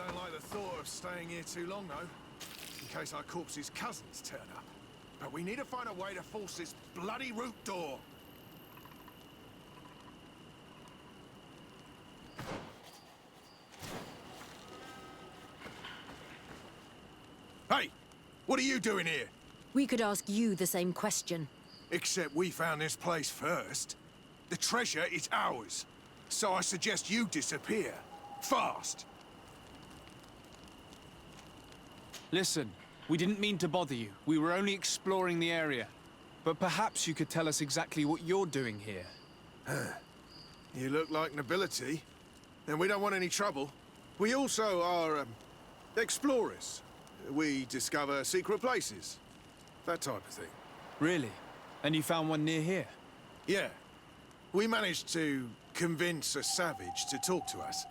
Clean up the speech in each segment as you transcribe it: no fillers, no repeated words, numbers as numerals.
don't like the thought of staying here too long, though. In case our corpse's cousins turn up. But we need to find a way to force this bloody root door. Hey! What are you doing here? We could ask you the same question. Except we found this place first. The treasure is ours. So I suggest you disappear. Fast! Listen, we didn't mean to bother you. We were only exploring the area. But perhaps you could tell us exactly what you're doing here. You look like nobility. And we don't want any trouble. We also are, explorers. We discover secret places. That type of thing. Really? And you found one near here? Yeah. We managed to convince a savage to talk to us.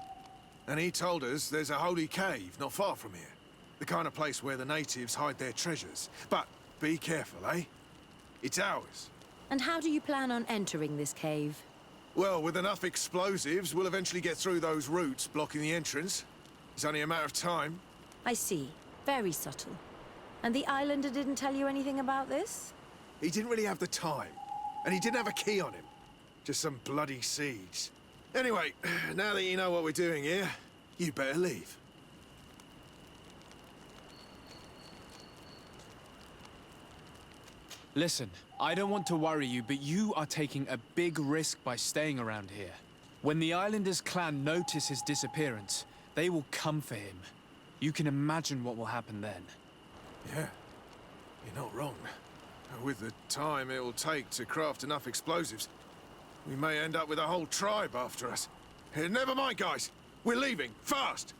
And he told us there's a holy cave not far from here. The kind of place where the natives hide their treasures. But be careful, eh? It's ours. And how do you plan on entering this cave? Well, with enough explosives, we'll eventually get through those roots blocking the entrance. It's only a matter of time. I see. Very subtle. And the islander didn't tell you anything about this? He didn't really have the time. And he didn't have a key on him. Just some bloody seeds. Anyway, now that you know what we're doing here, you better leave. Listen, I don't want to worry you, but you are taking a big risk by staying around here. When the Islanders' clan notice his disappearance, they will come for him. You can imagine what will happen then. Yeah, you're not wrong. With the time it will take to craft enough explosives, we may end up with a whole tribe after us. Never mind, guys. We're leaving, fast!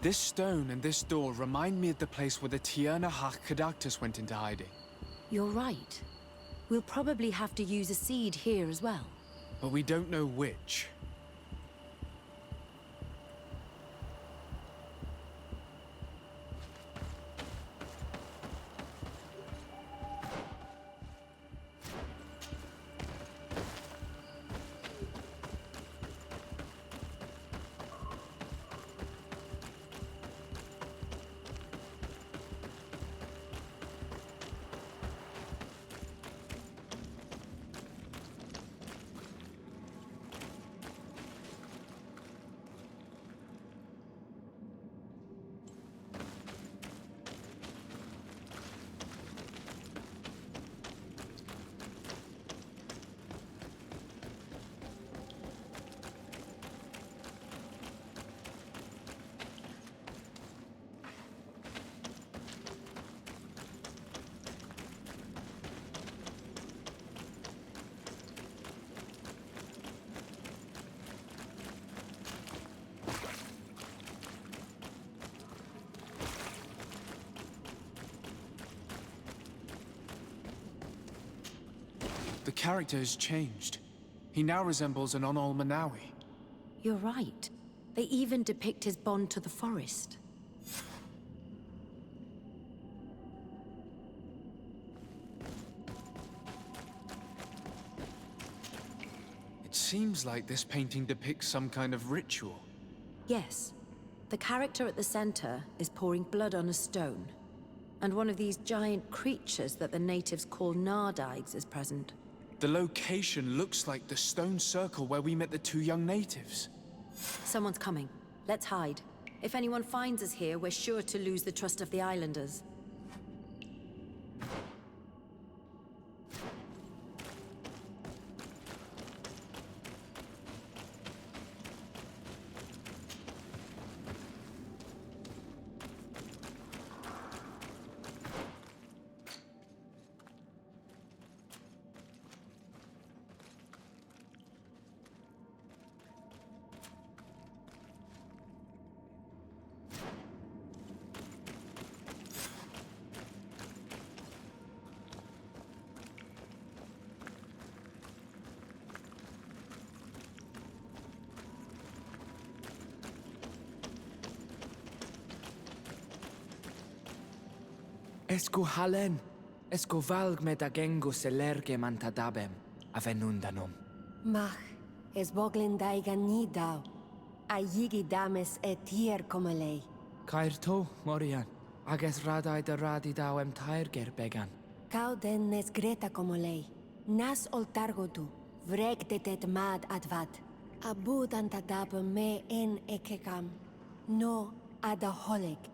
This stone and this door remind me of the place where the Tierna Kadactus went into hiding. You're right. We'll probably have to use a seed here as well. But we don't know which. The character has changed. He now resembles an Onol Manawi. You're right. They even depict his bond to the forest. It seems like this painting depicts some kind of ritual. Yes. The character at the center is pouring blood on a stone. And one of these giant creatures that the natives call Nardides is present. The location looks like the stone circle where we met the two young natives. Someone's coming. Let's hide. If anyone finds us here, we're sure to lose the trust of the islanders. Esku halen, esku valg med agengu selerge mantadabem, avenundanum. Mach, es boglin daigan nidau. A yigi dames e tier komalei. Kairto, Morian, ages radai de radidauem tairger began. Kau den nes greta komalei. Nas oltargotu, vrek detet mad advat. Abud antadab me en ekekam. No adaholik.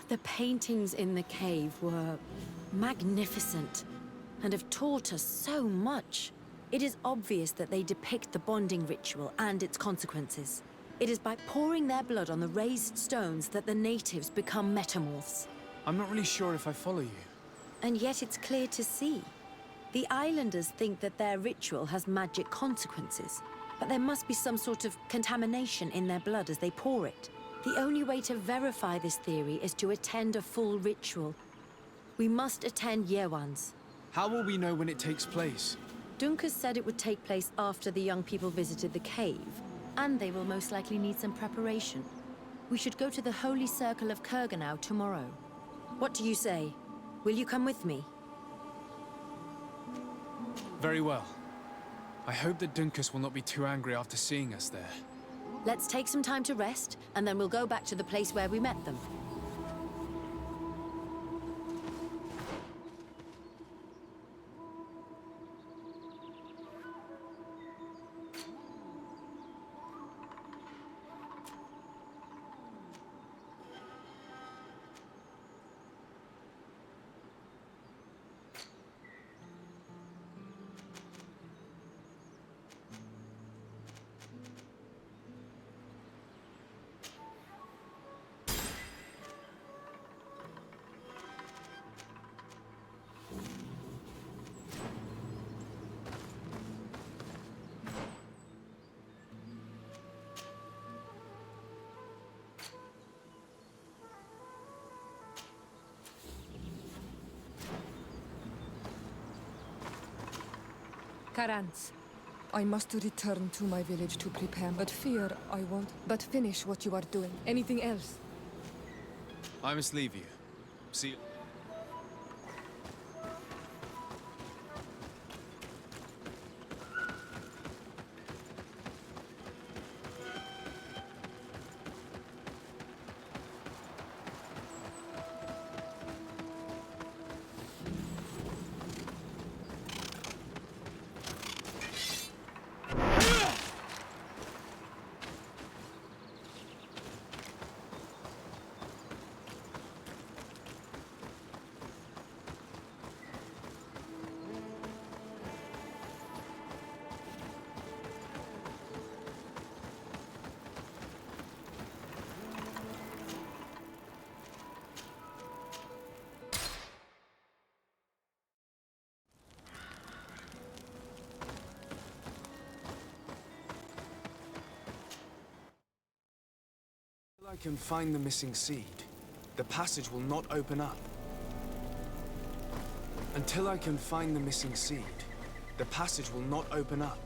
The paintings in the cave were magnificent and have taught us so much. It is obvious that they depict the bonding ritual and its consequences. It is by pouring their blood on the raised stones that the natives become metamorphs. I'm not really sure if I follow you. And yet it's clear to see. The islanders think that their ritual has magic consequences, but there must be some sort of contamination in their blood as they pour it. The only way to verify this theory is to attend a full ritual. We must attend Yewan's. How will we know when it takes place? Dunkus said it would take place after the young people visited the cave, and they will most likely need some preparation. We should go to the Holy Circle of Kurganau tomorrow. What do you say? Will you come with me? Very well. I hope that Dunkus will not be too angry after seeing us there. Let's take some time to rest, and then we'll go back to the place where we met them. Karans. I must return to my village to prepare, but fear I won't. But finish what you are doing. Anything else? I must leave you. See you. Until I can find the missing seed, the passage will not open up. Until I can find the missing seed, the passage will not open up.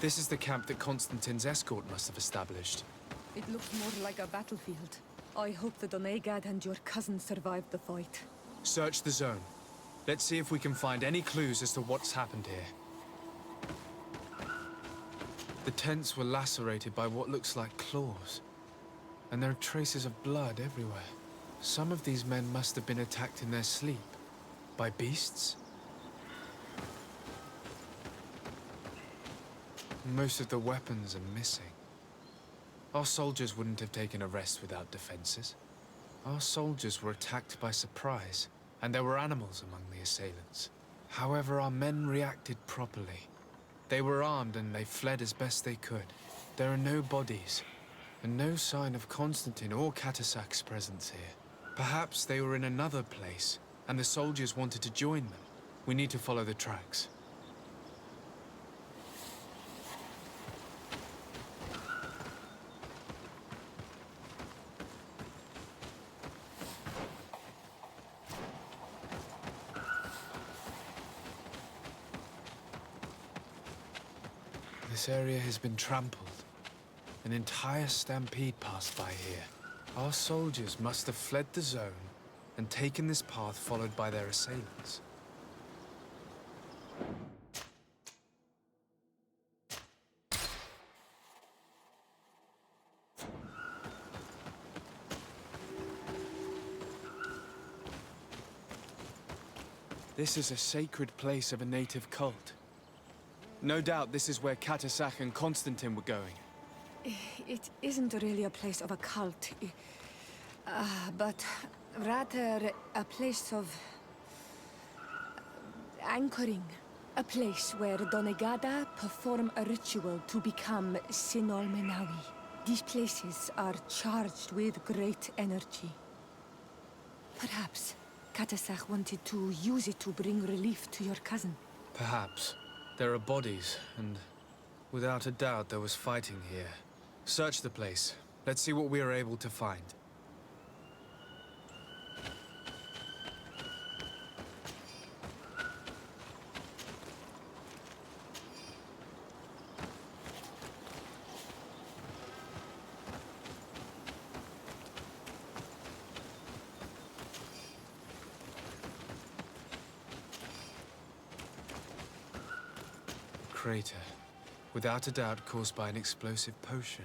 This is the camp that Constantine's escort must have established. It looks more like a battlefield. I hope the Donegad and your cousin survived the fight. Search the zone. Let's see if we can find any clues as to what's happened here. The tents were lacerated by what looks like claws. And there are traces of blood everywhere. Some of these men must have been attacked in their sleep. By beasts? Most of the weapons are missing. Our soldiers wouldn't have taken a rest without defenses. Our soldiers were attacked by surprise, and there were animals among the assailants. However, our men reacted properly. They were armed and they fled as best they could. There are no bodies, and no sign of Constantine or Katasak's presence here. Perhaps they were in another place, and the soldiers wanted to join them. We need to follow the tracks. This area has been trampled. An entire stampede passed by here. Our soldiers must have fled the zone and taken this path followed by their assailants. This is a sacred place of a native cult. No doubt this is where Katasak and Constantine were going. It isn't really a place of a cult, but rather a place of anchoring. A place where Donegada perform a ritual to become Sinol Menawi. These places are charged with great energy. Perhaps Katasak wanted to use it to bring relief to your cousin. Perhaps. There are bodies, and without a doubt there was fighting here. Search the place. Let's see what we are able to find. Crater. Without a doubt caused by an explosive potion.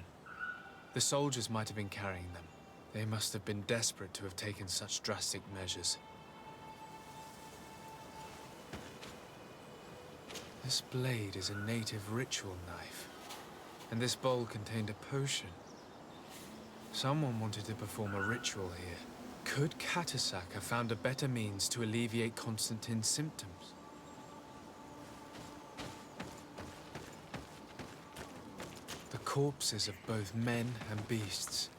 The soldiers might have been carrying them. They must have been desperate to have taken such drastic measures. This blade is a native ritual knife. And this bowl contained a potion. Someone wanted to perform a ritual here. Could Katasak have found a better means to alleviate Constantine's symptoms? Corpses of both men and beasts.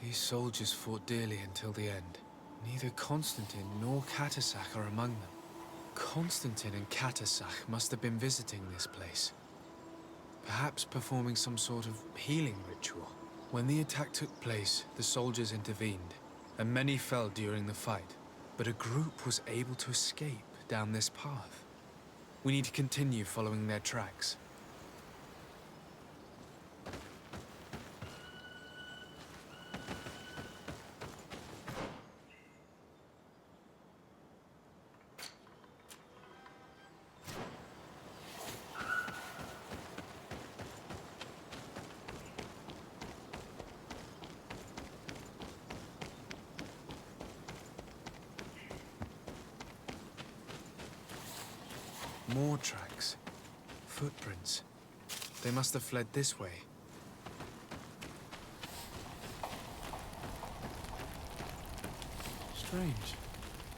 These soldiers fought dearly until the end. Neither Constantine nor Katasak are among them. Constantine and Katasak must have been visiting this place. Perhaps performing some sort of healing ritual. When the attack took place, the soldiers intervened, and many fell during the fight. But a group was able to escape down this path. We need to continue following their tracks. More tracks. Footprints. They must have fled this way. Strange.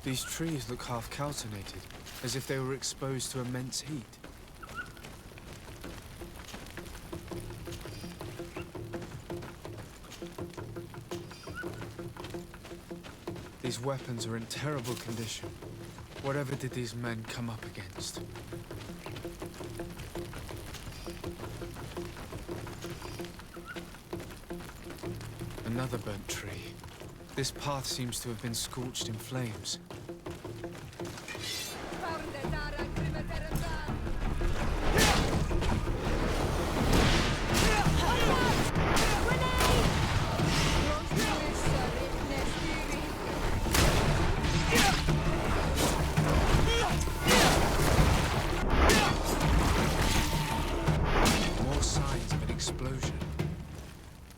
These trees look half calcinated, as if they were exposed to immense heat. These weapons are in terrible condition. Whatever did these men come up against? Another burnt tree. This path seems to have been scorched in flames.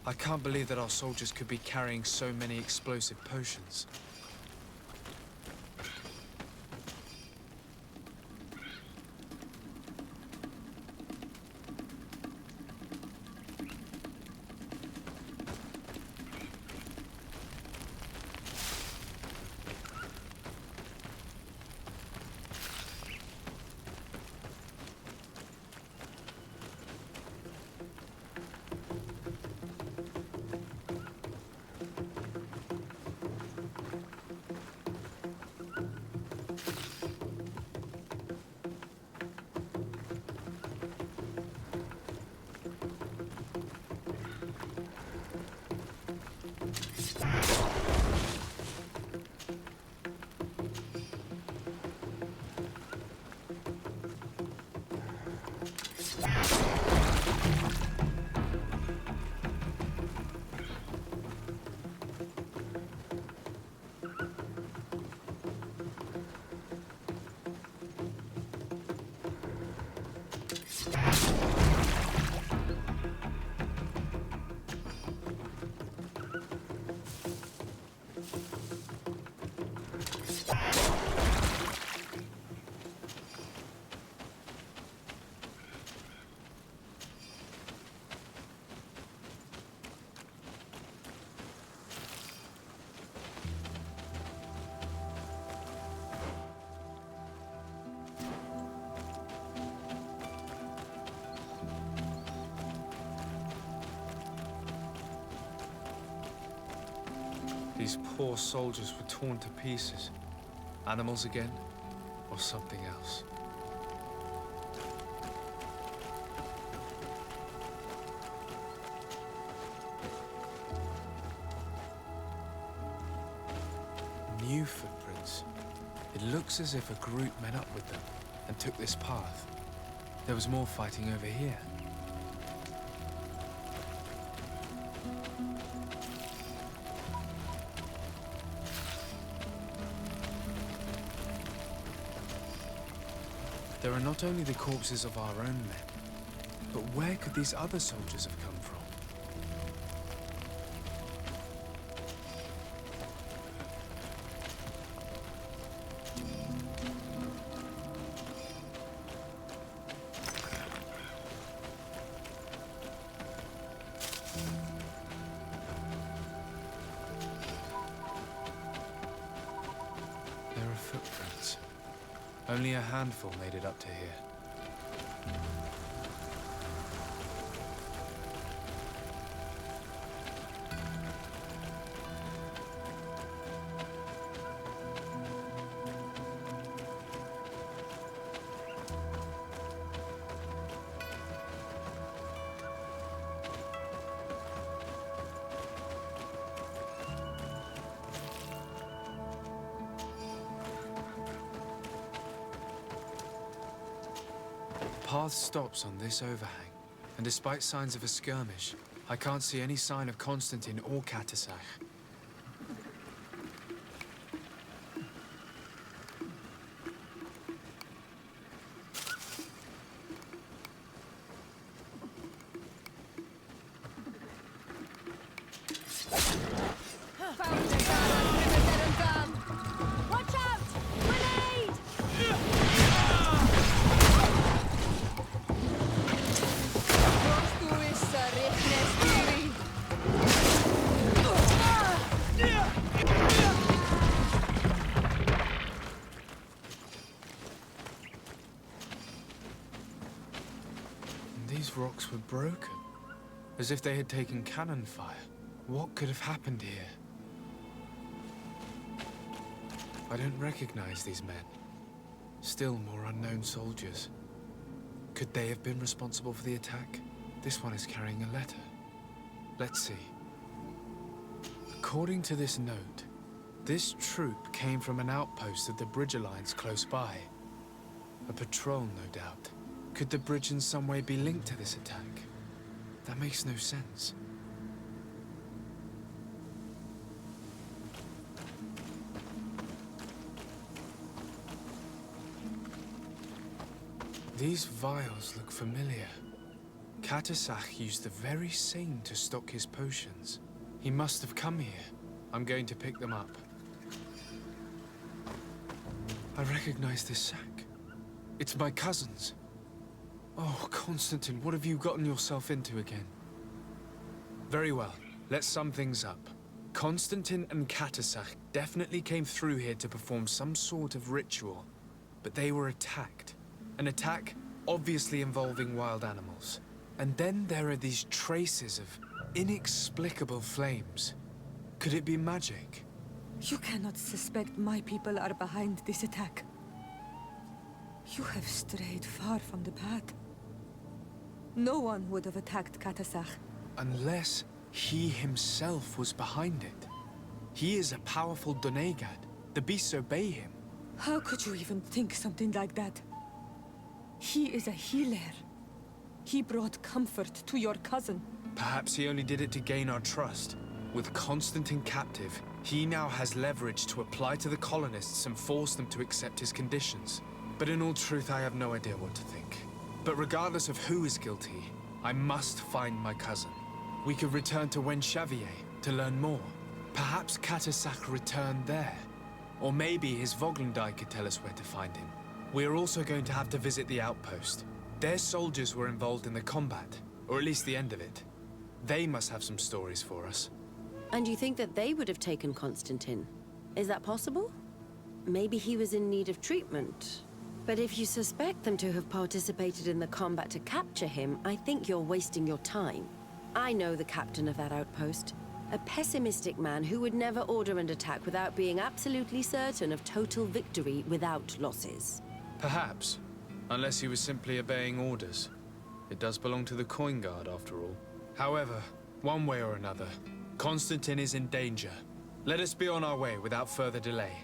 I can't believe that our soldiers could be carrying so many explosive potions. These poor soldiers were torn to pieces. Animals again, or something else? New footprints. It looks as if a group met up with them and took this path. There was more fighting over here. There are not only the corpses of our own men, but where could these other soldiers have come from? There are footprints. Only a handful made it up to here. The path stops on this overhang, and despite signs of a skirmish, I can't see any sign of Constantine or Katasach. Watch out! Grenade! These rocks were broken, as if they had taken cannon fire. What could have happened here? I don't recognize these men. Still more unknown soldiers. Could they have been responsible for the attack? This one is carrying a letter. Let's see. According to this note, this troop came from an outpost of the Bridge Alliance close by. A patrol, no doubt. Could the bridge in some way be linked to this attack? That makes no sense. These vials look familiar. Katasach used the very same to stock his potions. He must have come here. I'm going to pick them up. I recognize this sack. It's my cousin's. Oh, Constantine, what have you gotten yourself into again? Very well. Let's sum things up. Constantine and Katasach definitely came through here to perform some sort of ritual, but they were attacked. An attack obviously involving wild animals. And then there are these traces of inexplicable flames. Could it be magic? You cannot suspect my people are behind this attack. You have strayed far from the path. No one would have attacked Katasach. Unless he himself was behind it. He is a powerful Donegad. The beasts obey him. How could you even think something like that? He is a healer. He brought comfort to your cousin. Perhaps he only did it to gain our trust. With Constantine captive, he now has leverage to apply to the colonists and force them to accept his conditions. But in all truth, I have no idea what to think. But regardless of who is guilty, I must find my cousin. We could return to Wen Xavier to learn more. Perhaps Katasach returned there. Or maybe his Voglendai could tell us where to find him. We are also going to have to visit the outpost. Their soldiers were involved in the combat, or at least the end of it. They must have some stories for us. And you think that they would have taken Constantine? Is that possible? Maybe he was in need of treatment. But if you suspect them to have participated in the combat to capture him, I think you're wasting your time. I know the captain of that outpost, A pessimistic man who would never order an attack without being absolutely certain of total victory without losses. Perhaps. Unless he was simply obeying orders. It does belong to the Coin Guard, after all. However, one way or another, Constantine is in danger. Let us be on our way without further delay.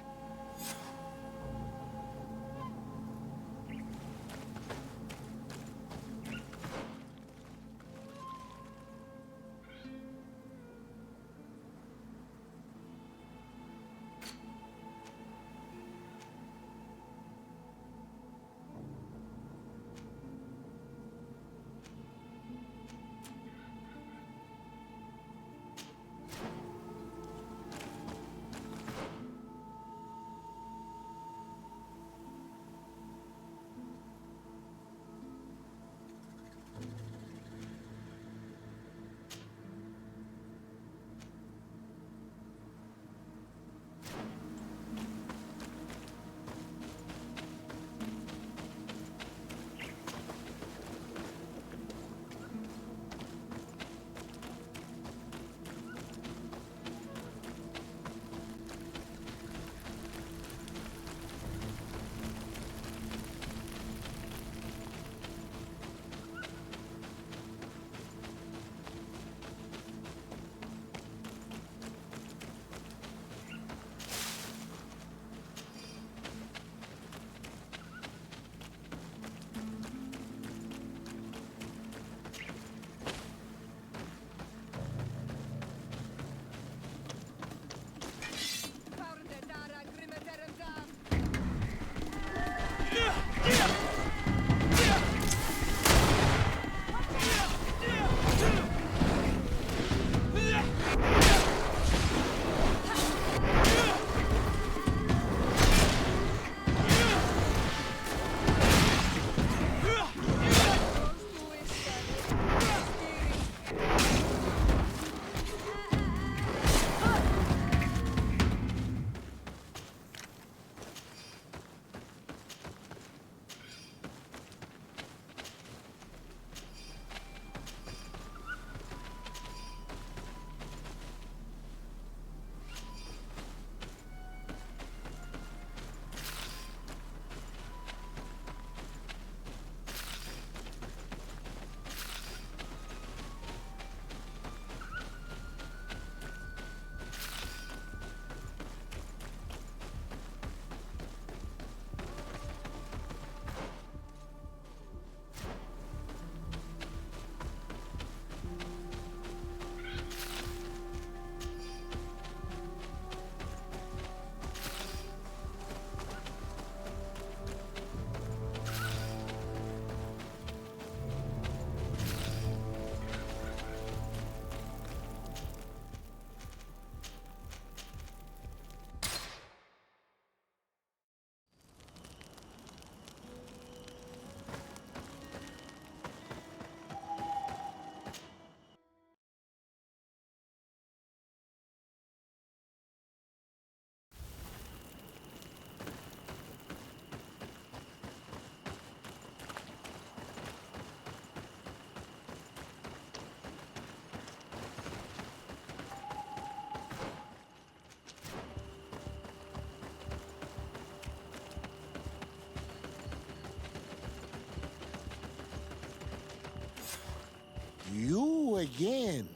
You again.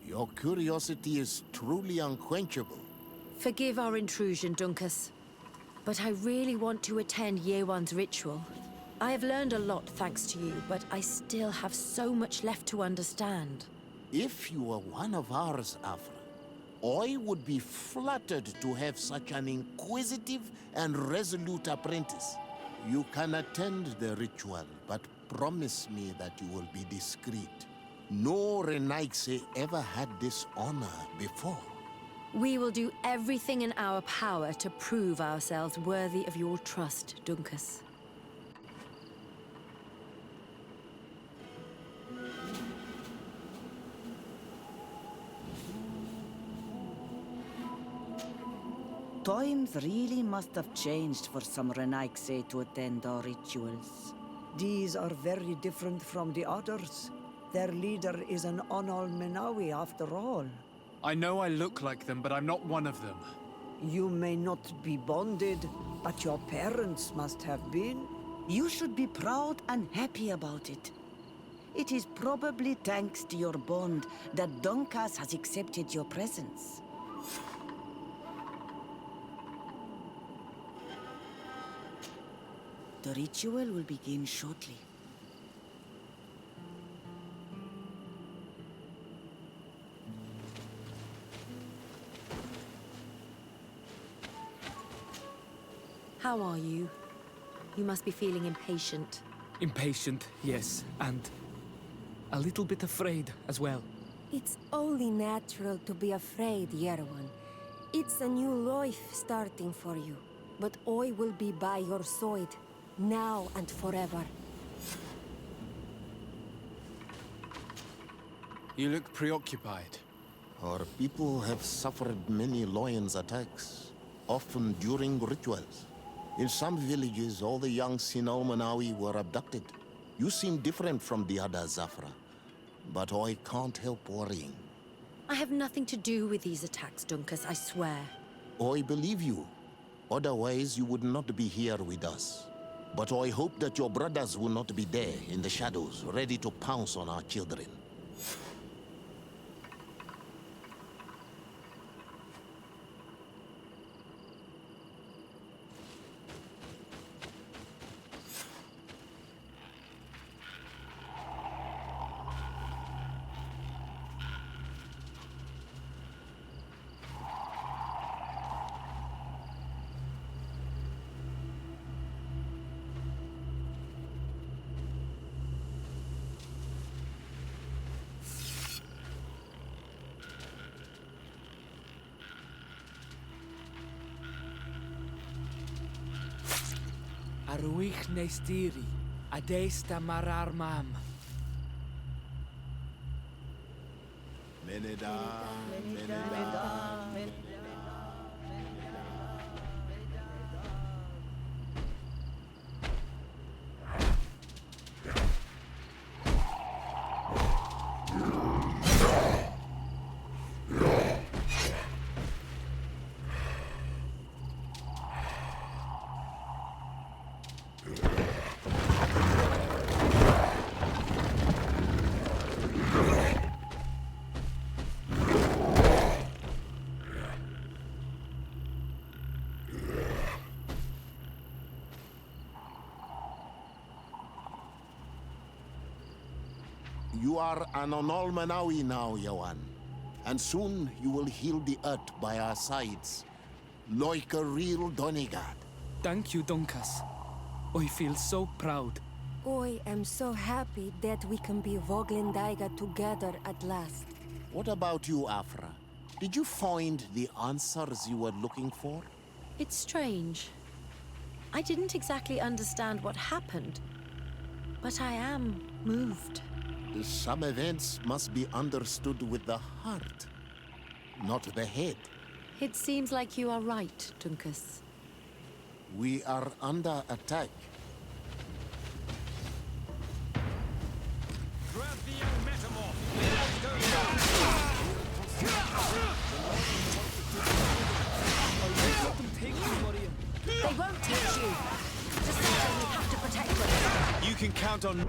Your curiosity is truly unquenchable. Forgive our intrusion, Dunkus. But I really want to attend Year One's ritual. I have learned a lot thanks to you, but I still have so much left to understand. If you were one of ours, Afra, I would be flattered to have such an inquisitive and resolute apprentice. You can attend the ritual, but promise me that you will be discreet. No Renaigse ever had this honor before. We will do everything in our power to prove ourselves worthy of your trust, Dunkus. Times really must have changed for some Renaigse to attend our rituals. These are very different from the others. Their leader is an Onol Menawi after all. I know I look like them, but I'm not one of them. You may not be bonded, but your parents must have been. You should be proud and happy about it. It is probably thanks to your bond that Dunkas has accepted your presence. The ritual will begin shortly. How are you? You must be feeling impatient. Impatient, yes, and a little bit afraid as well. It's only natural to be afraid, Yerwan. It's a new life starting for you. But I will be by your side, now and forever. You look preoccupied. Our people have suffered many lions attacks, often during rituals. In some villages, all the young Sinalmanawi were abducted. You seem different from the other Zafra, but I can't help worrying. I have nothing to do with these attacks, Dunkas, I swear. I believe you. Otherwise, you would not be here with us. But I hope that your brothers will not be there in the shadows, ready to pounce on our children. Aruich nestiri, adesta marar mam. Meneda, Meneda. You are an Onolmanawi now, Yawan. And soon you will heal the earth by our sides, like a real Donegad. Thank you, Dunkas. I feel so proud. I am so happy that we can be Voglendaiga together at last. What about you, Afra? Did you find the answers you were looking for? It's strange. I didn't exactly understand what happened, but I am moved. Some events must be understood with the heart, not the head. It seems like you are right, Dunkas. We are under attack. Grab the young metamorph! They won't touch you. Just so we have to protect them. You can count on...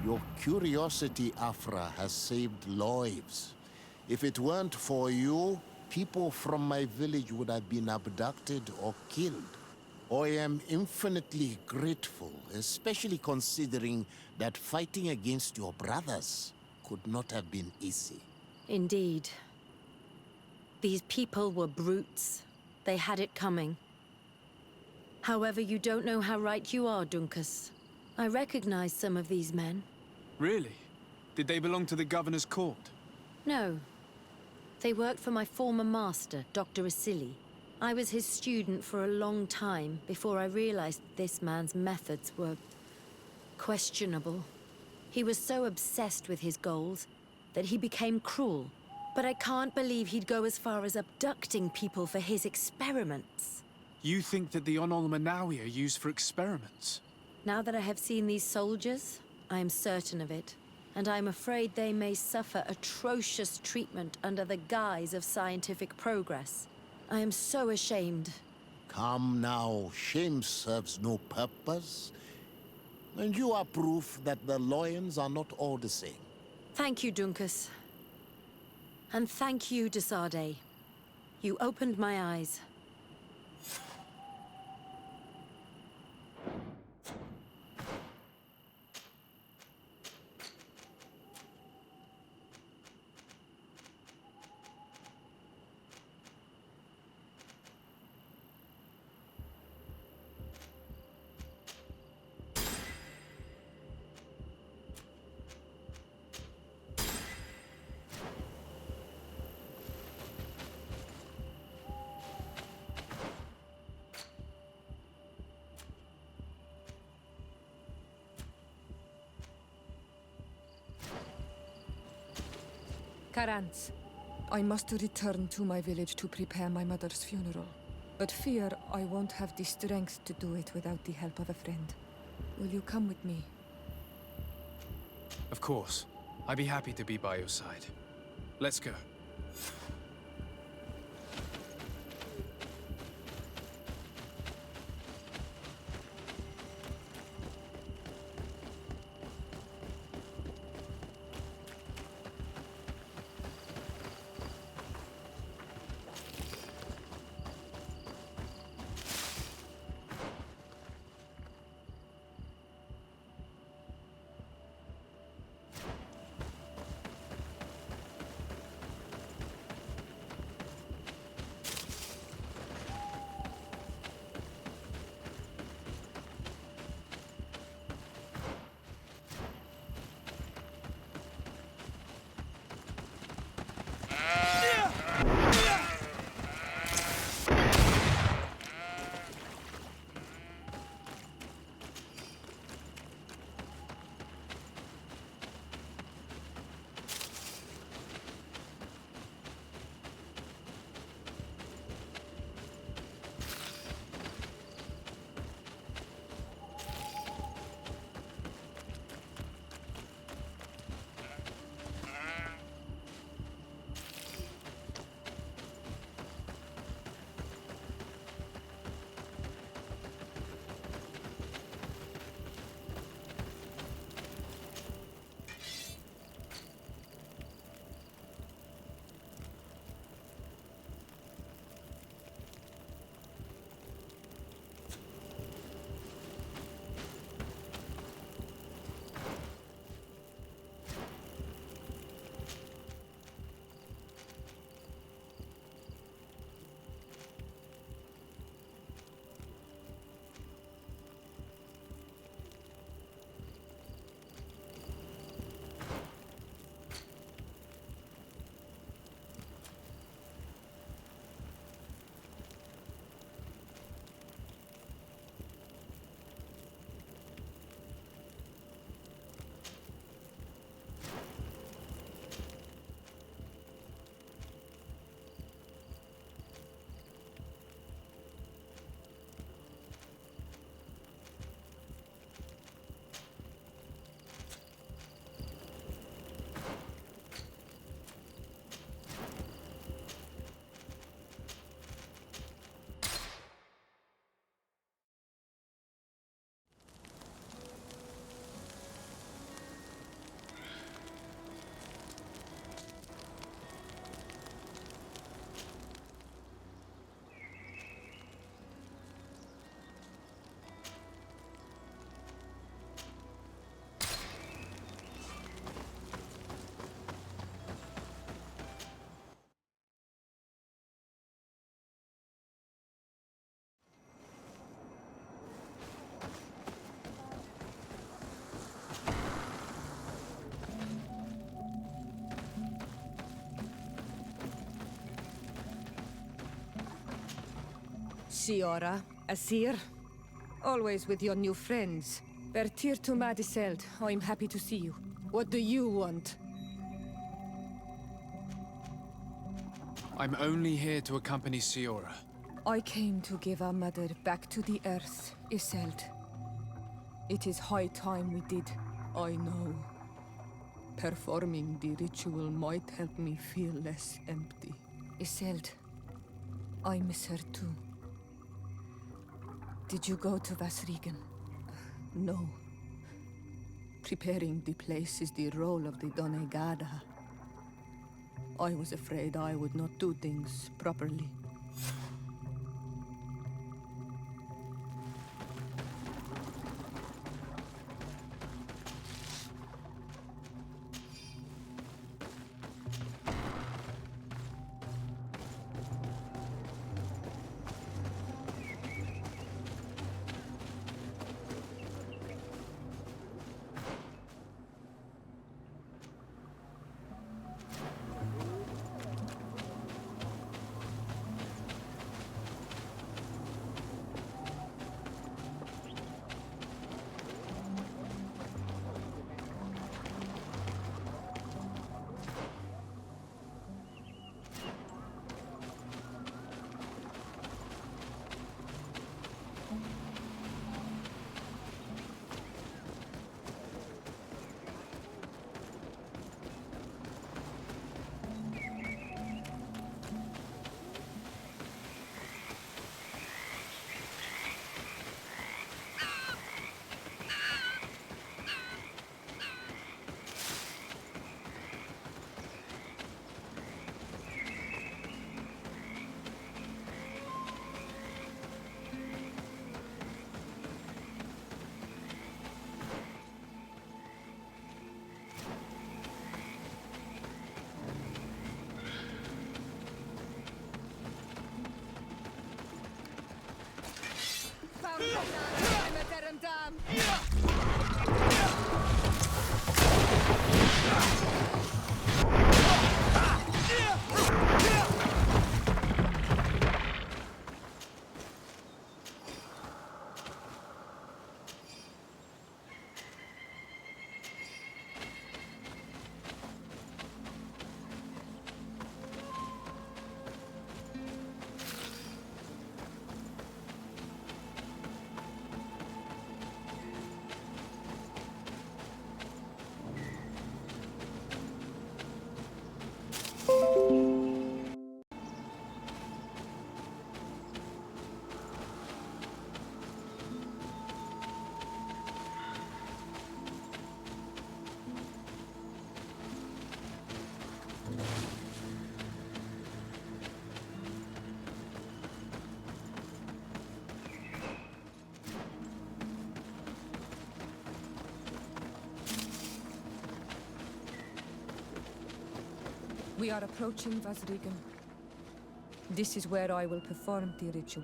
Your curiosity, Afra, has saved lives. If it weren't for you, people from my village would have been abducted or killed. I am infinitely grateful, especially considering that fighting against your brothers could not have been easy. Indeed. These people were brutes. They had it coming. However, you don't know how right you are, Dunkus. I recognize some of these men. Really? Did they belong to the governor's court? No. They worked for my former master, Dr. Asili. I was his student for a long time before I realized this man's methods were questionable. He was so obsessed with his goals that he became cruel. But I can't believe he'd go as far as abducting people for his experiments. You think that the Onol Manawi are used for experiments? Now that I have seen these soldiers, I am certain of it. And I'm afraid they may suffer atrocious treatment under the guise of scientific progress. I am so ashamed. Come now, shame serves no purpose. And you are proof that the lions are not all the same. Thank you, Dunkus. And thank you, Desade. You opened my eyes. Karans, I must return to my village to prepare my mother's funeral. But fear I won't have the strength to do it without the help of a friend. Will you come with me? Of course. I'd be happy to be by your side. Let's go. Siora, Asir. Always with your new friends. Teer Fradee, I'm happy to see you. What do you want? I'm only here to accompany Siora. I came to give our mother back to the earth, Iselt. It is high time we did, I know. Performing the ritual might help me feel less empty. Iselt, I miss her too. Did you go to Vasrigan? No. Preparing the place is the role of the Donegada. I was afraid I would not do things properly. We are approaching Vasrigan. This is where I will perform the ritual.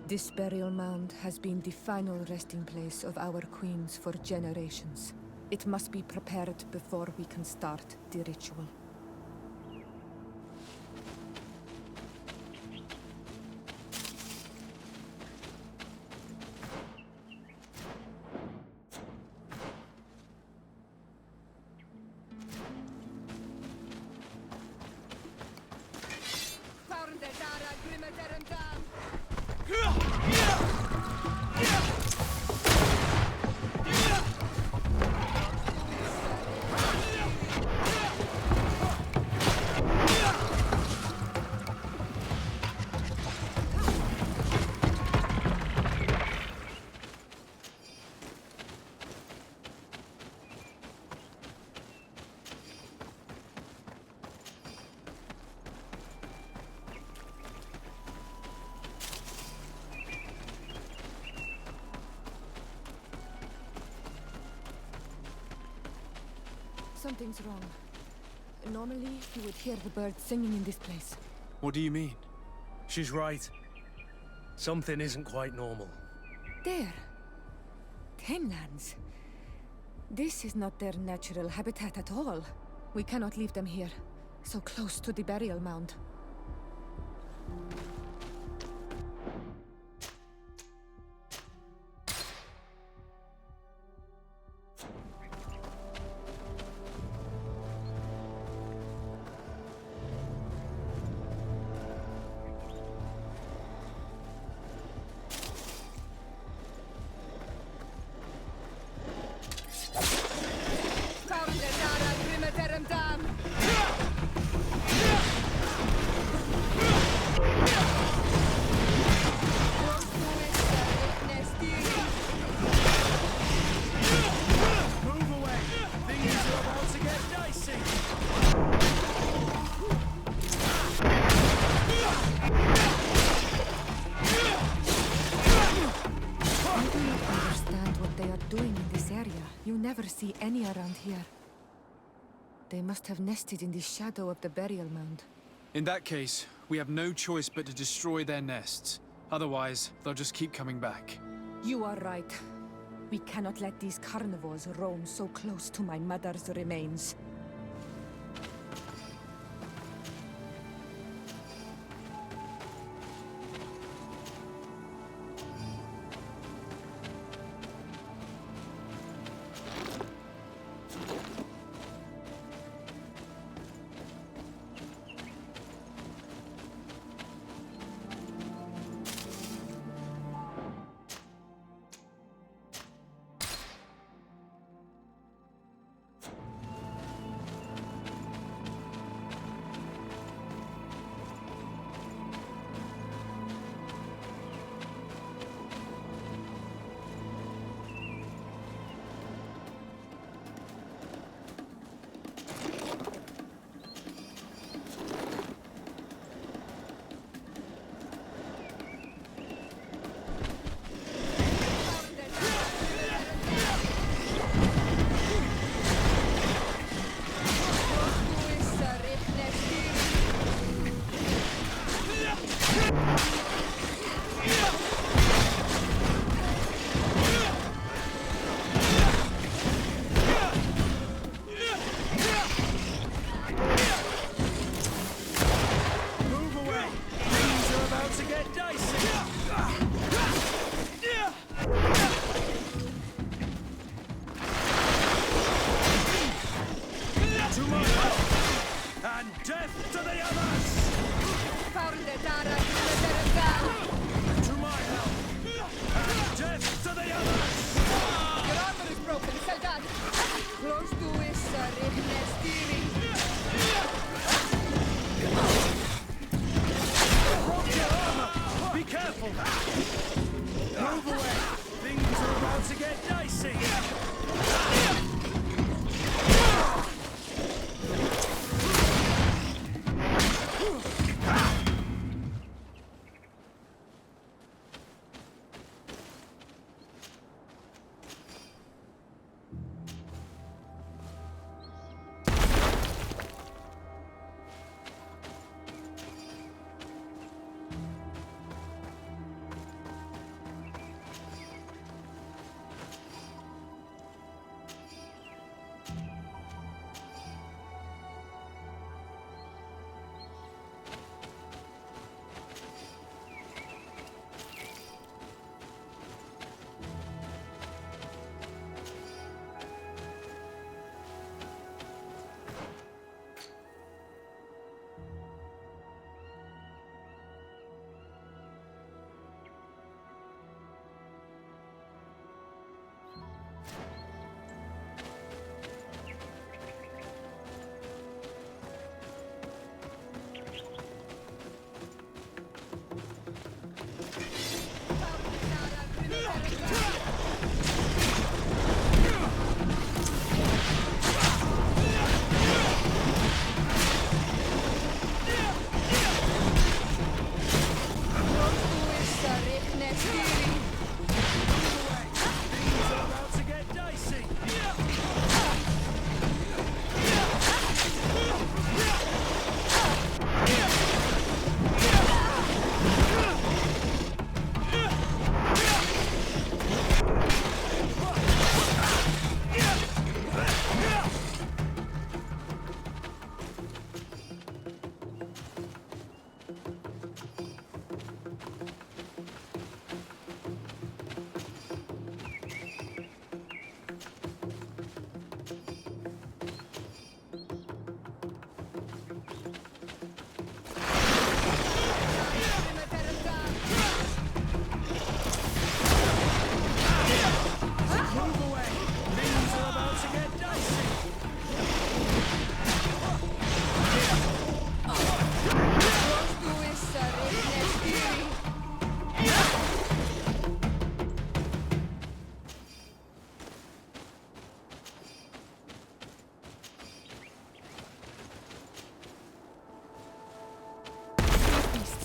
This burial mound has been the final resting place of our queens for generations. It must be prepared before we can start the ritual. Something's wrong. Normally, you would hear the birds singing in this place. What do you mean? She's right. Something isn't quite normal. There. Tenlands. This is not their natural habitat at all. We cannot leave them here, so close to the burial mound. You never see any around here. They must have nested in the shadow of the burial mound. In that case, we have no choice but to destroy their nests. Otherwise, they'll just keep coming back. You are right. We cannot let these carnivores roam so close to my mother's remains.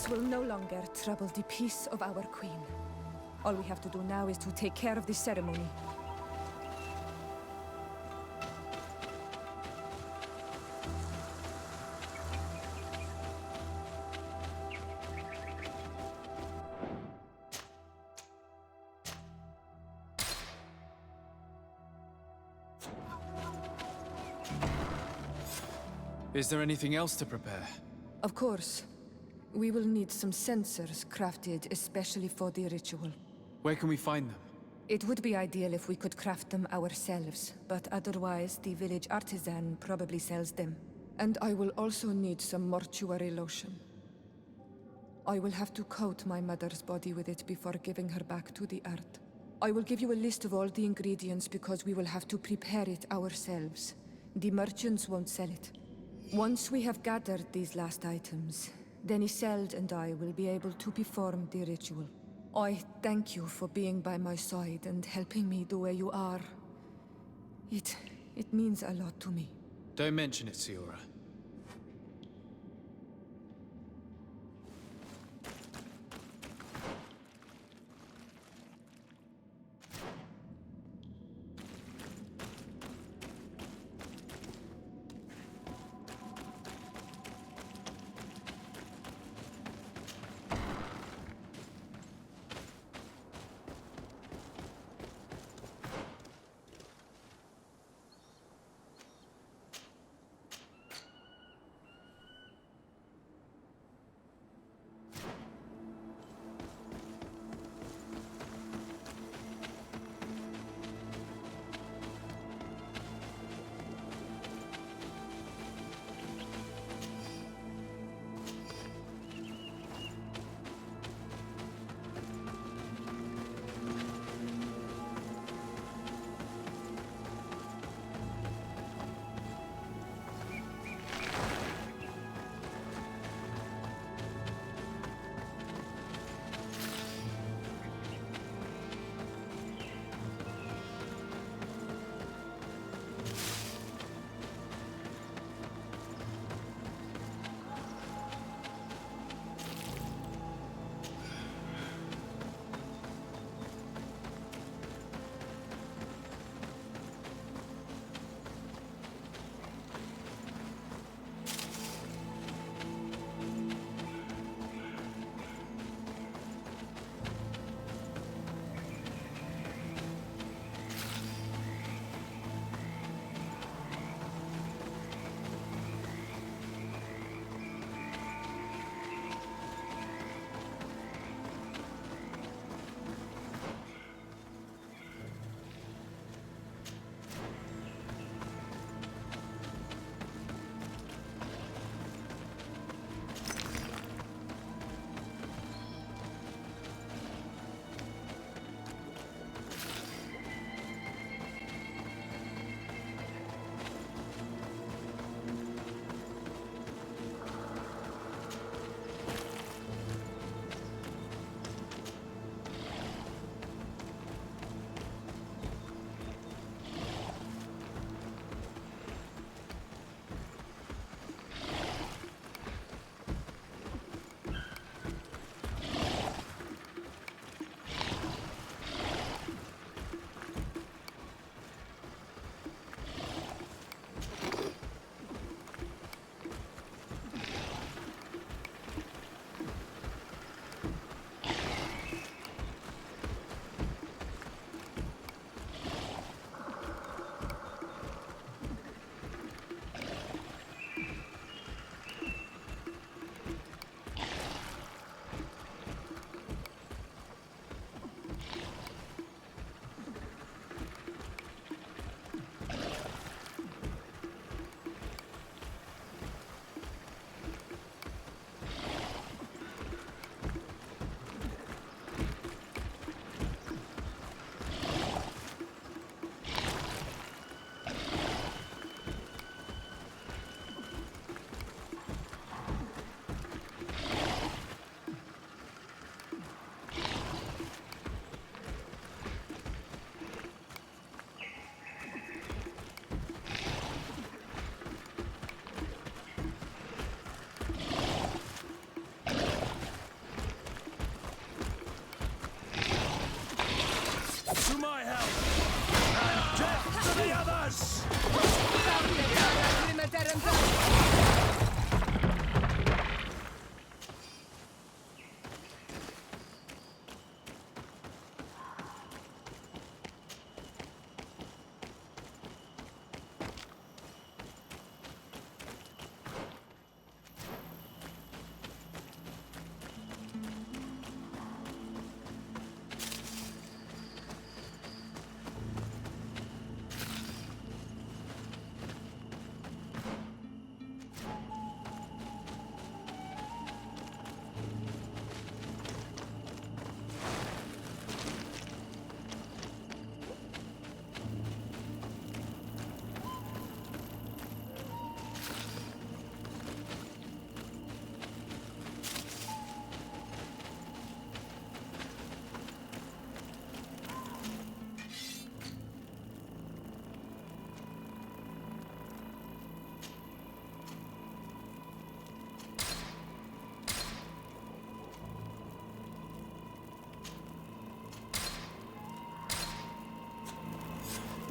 Will no longer trouble the peace of our queen. All we have to do now is to take care of the ceremony. Is there anything else to prepare? Of course. We will need some sensors crafted especially for the ritual. Where can we find them? It would be ideal if we could craft them ourselves, but otherwise the village artisan probably sells them. And I will also need some mortuary lotion. I will have to coat my mother's body with it before giving her back to the earth. I will give you a list of all the ingredients because we will have to prepare it ourselves. The merchants won't sell it. Once we have gathered these last items, then Isolde and I will be able to perform the ritual. I thank you for being by my side and helping me the way you are. It means a lot to me. Don't mention it, Siora.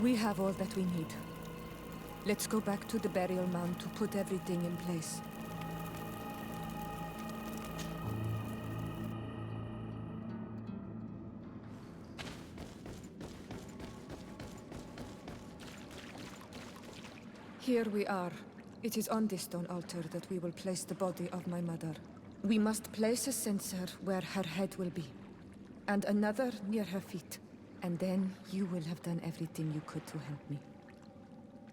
We have all that we need. Let's go back to the burial mound to put everything in place. Here we are. It is on this stone altar that we will place the body of my mother. We must place a censer where her head will be, and another near her feet. And then you will have done everything you could to help me.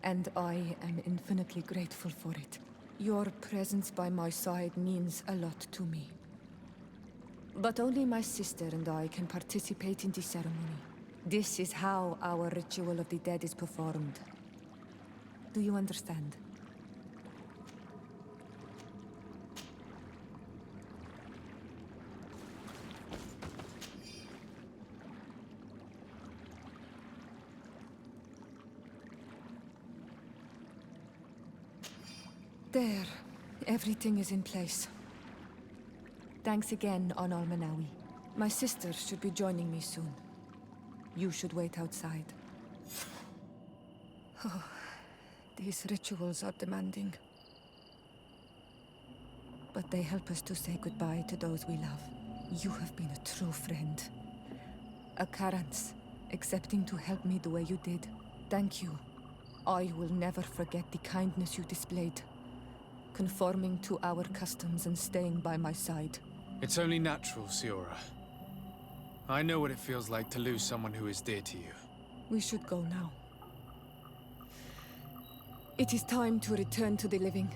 And I am infinitely grateful for it. Your presence by my side means a lot to me. But only my sister and I can participate in the ceremony. This is how our ritual of the dead is performed. Do you understand? There. Everything is in place. Thanks again, on Almanawi. My sister should be joining me soon. You should wait outside. Oh, these rituals are demanding. But they help us to say goodbye to those we love. You have been a true friend. A Karans, accepting to help me the way you did. Thank you. I will never forget the kindness you displayed. Conforming to our customs and staying by my side. It's only natural, Siora. I know what it feels like to lose someone who is dear to you. We should go now. It is time to return to the living.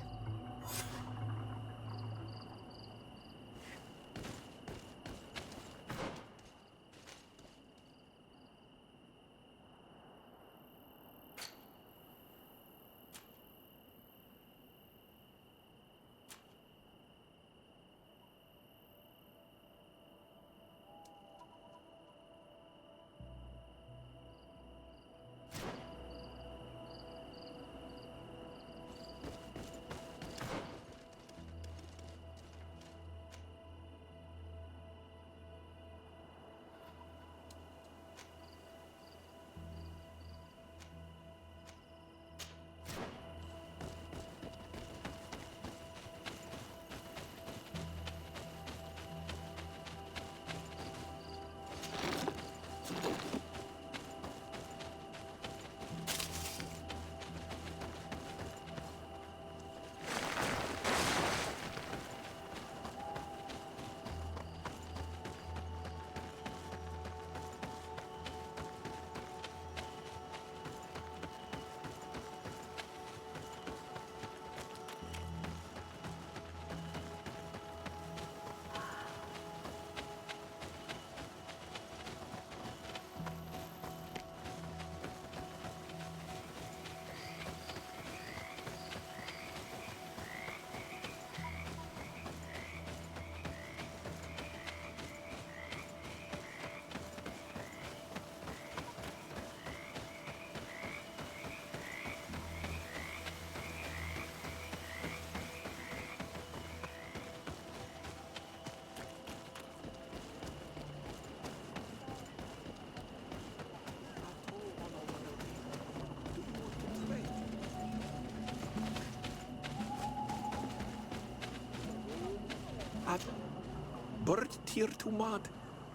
Bird Teer Fradee,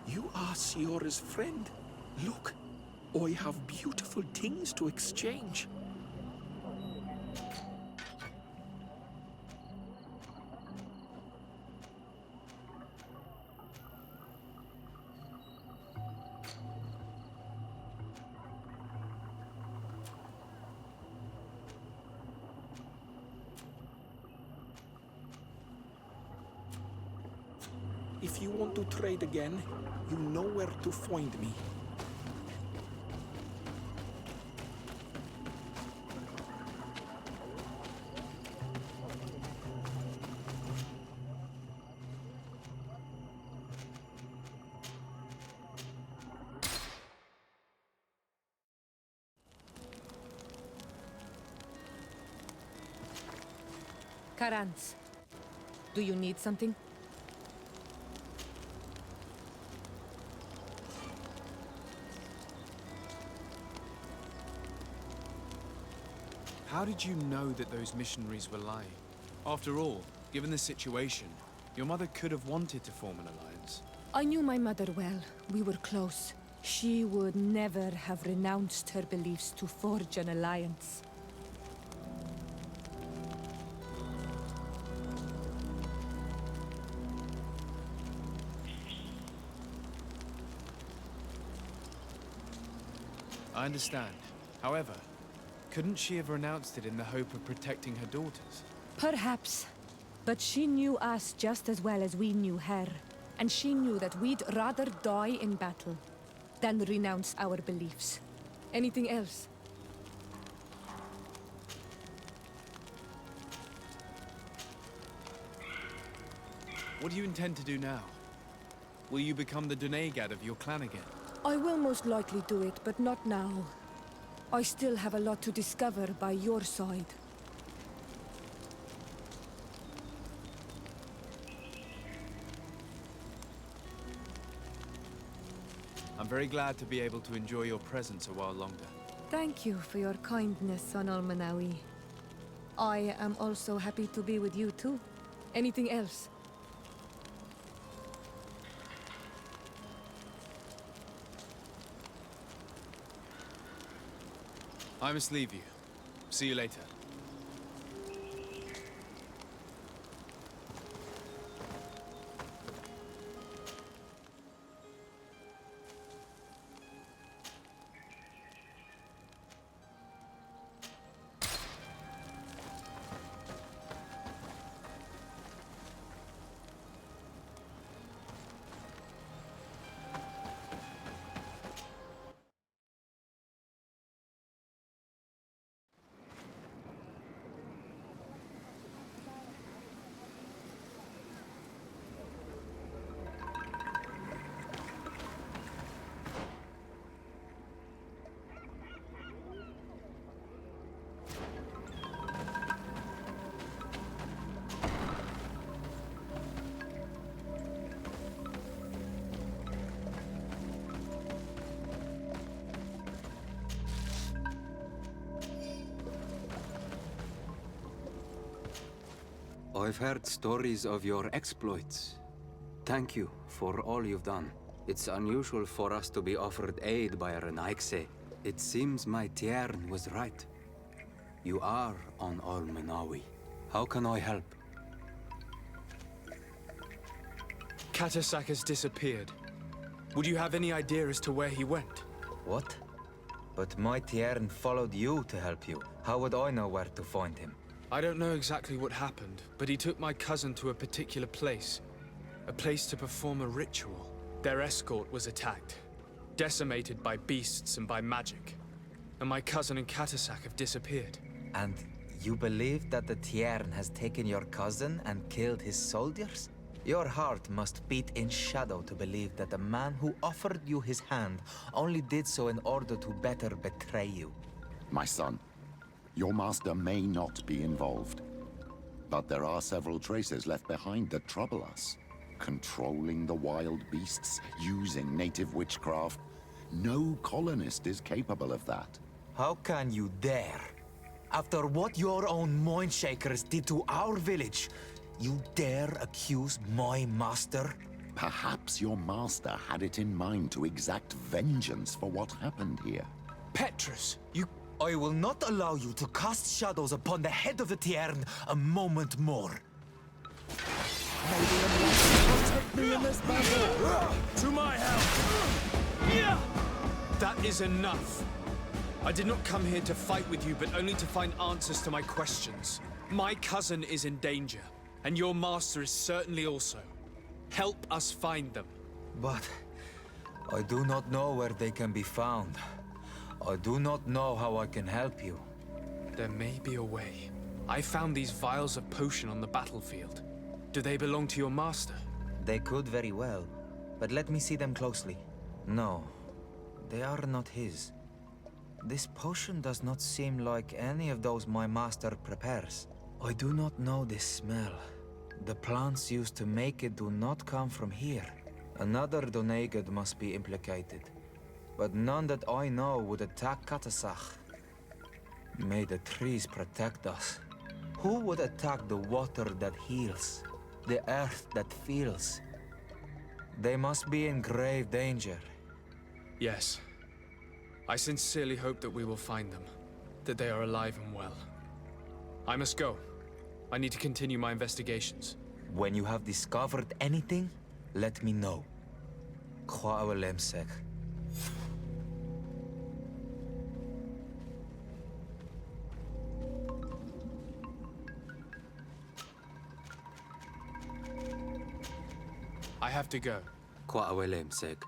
you are Siora's friend. Look, I have beautiful things to exchange. If you want to trade again, you know where to find me. Karans, do you need something? How did you know that those missionaries were lying? After all, given the situation, your mother could have wanted to form an alliance. I knew my mother well. We were close. She would never have renounced her beliefs to forge an alliance. I understand. However, couldn't she have renounced it in the hope of protecting her daughters? Perhaps. But she knew us just as well as we knew her. And she knew that we'd rather die in battle than renounce our beliefs. Anything else? What do you intend to do now? Will you become the Donegad of your clan again? I will most likely do it, but not now. I still have a lot to discover by your side. I'm very glad to be able to enjoy your presence a while longer. Thank you for your kindness, Son Almanawi. I am also happy to be with you too. Anything else? I must leave you. See you later. I've heard stories of your exploits. Thank you for all you've done. It's unusual for us to be offered aid by a Renaigse. It seems my Tiern was right. You are on Almanawi. How can I help? Katasak has disappeared. Would you have any idea as to where he went? What? But my Tiern followed you to help you. How would I know where to find him? I don't know exactly what happened, but he took my cousin to a particular place. A place to perform a ritual. Their escort was attacked, decimated by beasts and by magic. And my cousin and Katasak have disappeared. And you believe that the Tiern has taken your cousin and killed his soldiers? Your heart must beat in shadow to believe that the man who offered you his hand only did so in order to better betray you. My son, your master may not be involved, but there are several traces left behind that trouble us. Controlling the wild beasts, using native witchcraft. No colonist is capable of that. How can you dare? After what your own Mindshakers did to our village, you dare accuse my master? Perhaps your master had it in mind to exact vengeance for what happened here. Petrus, I will not allow you to cast shadows upon the head of the Tiern a moment more. To my help! That is enough. I did not come here to fight with you, but only to find answers to my questions. My cousin is in danger, and your master is certainly also. Help us find them. But I do not know where they can be found. I do not know how I can help you. There may be a way. I found these vials of potion on the battlefield. Do they belong to your master? They could very well, but let me see them closely. No, they are not his. This potion does not seem like any of those my master prepares. I do not know this smell. The plants used to make it do not come from here. Another Donegad must be implicated, but none that I know would attack Katasak. May the trees protect us. Who would attack the water that heals? The earth that feels? They must be in grave danger. Yes. I sincerely hope that we will find them. That they are alive and well. I must go. I need to continue my investigations. When you have discovered anything, let me know. Kwa awalemsek. I have to go. Kwa awelem sek.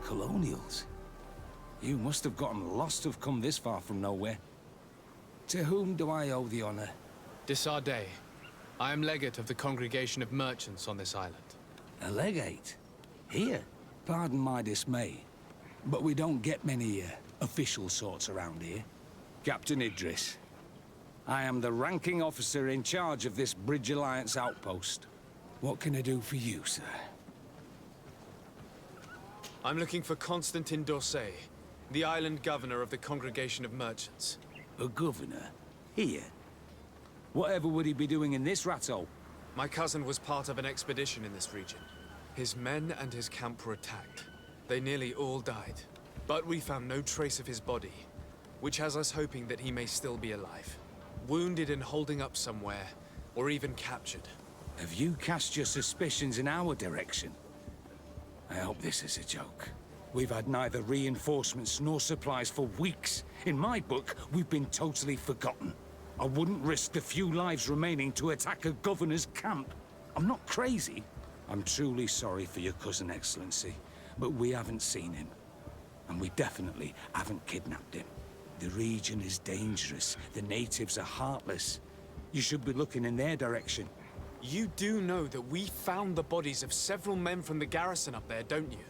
Colonials? You must have gotten lost to have come this far from nowhere. To whom do I owe the honor? Desardet. I am legate of the Congregation of Merchants on this island. A legate? Here? Pardon my dismay, but we don't get many official sorts around here. Captain Idris. I am the ranking officer in charge of this Bridge Alliance outpost. What can I do for you, sir? I'm looking for Constantin Dorsey, the island governor of the Congregation of Merchants. A governor? Here? Whatever would he be doing in this rattle? My cousin was part of an expedition in this region. His men and his camp were attacked. They nearly all died. But we found no trace of his body, which has us hoping that he may still be alive. Wounded and holding up somewhere, or even captured. Have you cast your suspicions in our direction? I hope this is a joke. We've had neither reinforcements nor supplies for weeks. In my book, we've been totally forgotten. I wouldn't risk the few lives remaining to attack a governor's camp. I'm not crazy. I'm truly sorry for your cousin, Excellency, but we haven't seen him. And we definitely haven't kidnapped him. The region is dangerous. The natives are heartless. You should be looking in their direction. You do know that we found the bodies of several men from the garrison up there, don't you?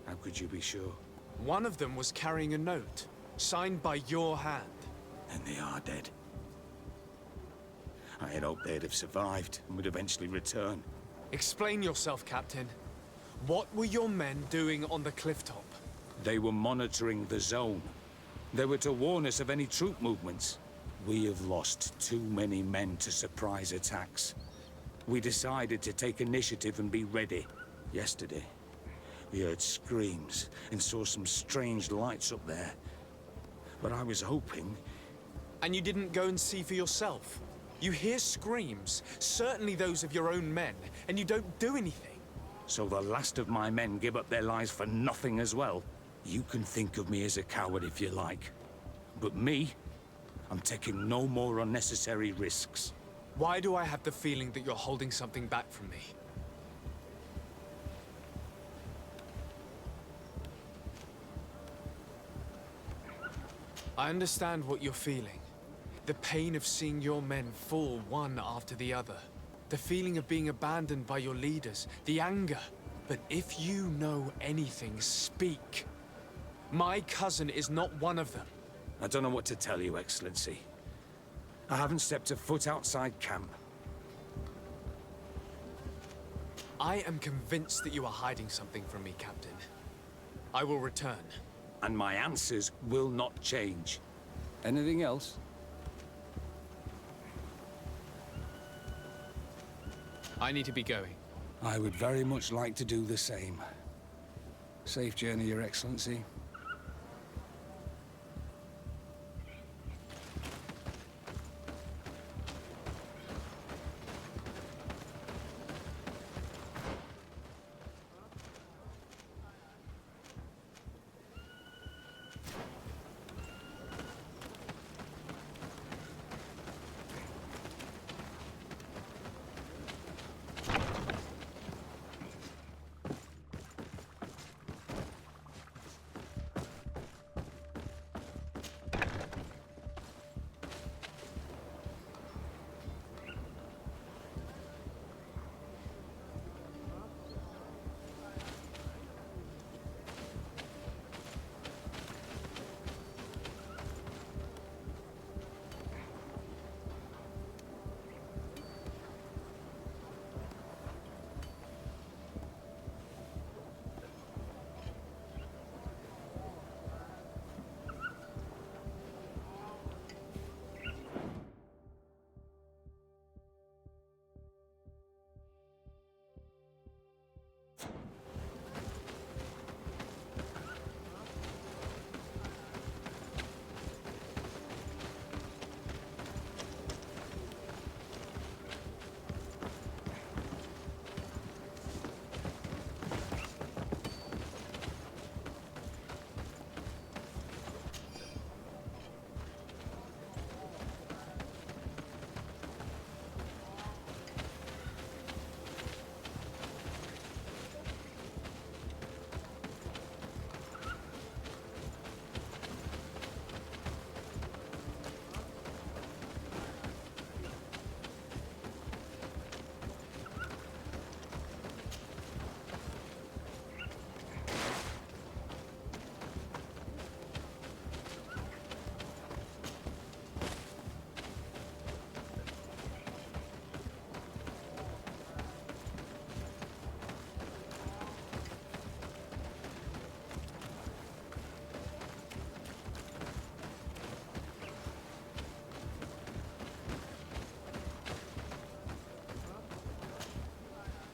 How could you be sure? One of them was carrying a note, signed by your hand. And they are dead. I had hoped they'd have survived and would eventually return. Explain yourself, Captain. What were your men doing on the cliff top? They were monitoring the zone. They were to warn us of any troop movements. We have lost too many men to surprise attacks. We decided to take initiative and be ready. Yesterday, we heard screams and saw some strange lights up there. But I was hoping And you didn't go and see for yourself? You hear screams, certainly those of your own men, and you don't do anything. So the last of my men give up their lives for nothing as well? You can think of me as a coward if you like. But me, I'm taking no more unnecessary risks. Why do I have the feeling that you're holding something back from me? I understand what you're feeling. The pain of seeing your men fall one after the other. The feeling of being abandoned by your leaders. The anger. But if you know anything, speak. My cousin is not one of them. I don't know what to tell you, Excellency. I haven't stepped a foot outside camp. I am convinced that you are hiding something from me, Captain. I will return. And my answers will not change. Anything else? I need to be going. I would very much like to do the same. Safe journey, Your Excellency.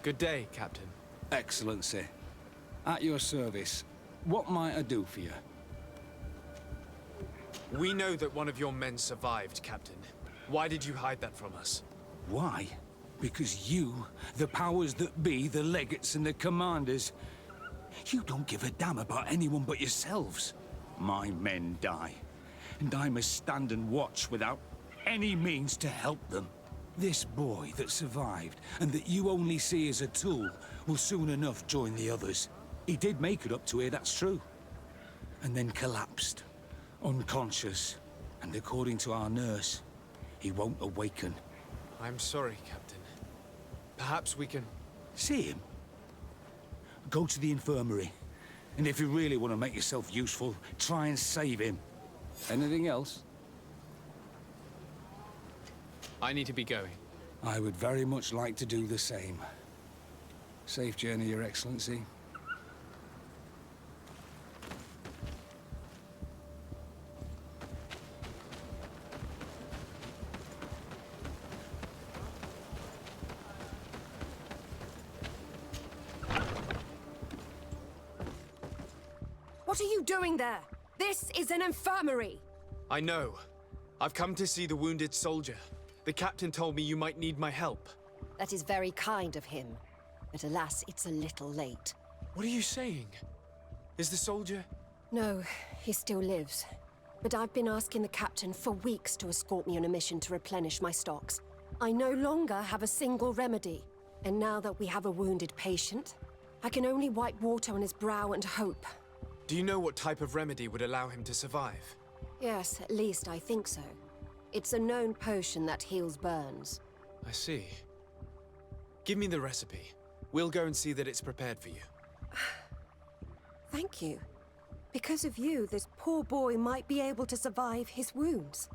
Good day, Captain. Excellency. At your service. What might I do for you? We know that one of your men survived, Captain. Why did you hide that from us? Why? Because you, the powers that be, the legates and the commanders, you don't give a damn about anyone but yourselves. My men die, and I must stand and watch without any means to help them. This boy that survived, and that you only see as a tool, will soon enough join the others. He did make it up to here, that's true. And then collapsed, unconscious, and according to our nurse, he won't awaken. I'm sorry, Captain. Perhaps we can... See him? Go to the infirmary. And if you really want to make yourself useful, try and save him. Anything else? I need to be going. I would very much like to do the same. Safe journey, Your Excellency. What are you doing there? This is an infirmary! I know. I've come to see the wounded soldier. The captain told me you might need my help. That is very kind of him. But alas, it's a little late. What are you saying? Is the soldier... No, he still lives. But I've been asking the captain for weeks to escort me on a mission to replenish my stocks. I no longer have a single remedy. And now that we have a wounded patient, I can only wipe water on his brow and hope. Do you know what type of remedy would allow him to survive? Yes, at least I think so. It's a known potion that heals burns. I see. Give me the recipe. We'll go and see that it's prepared for you. Thank you. Because of you, this poor boy might be able to survive his wounds.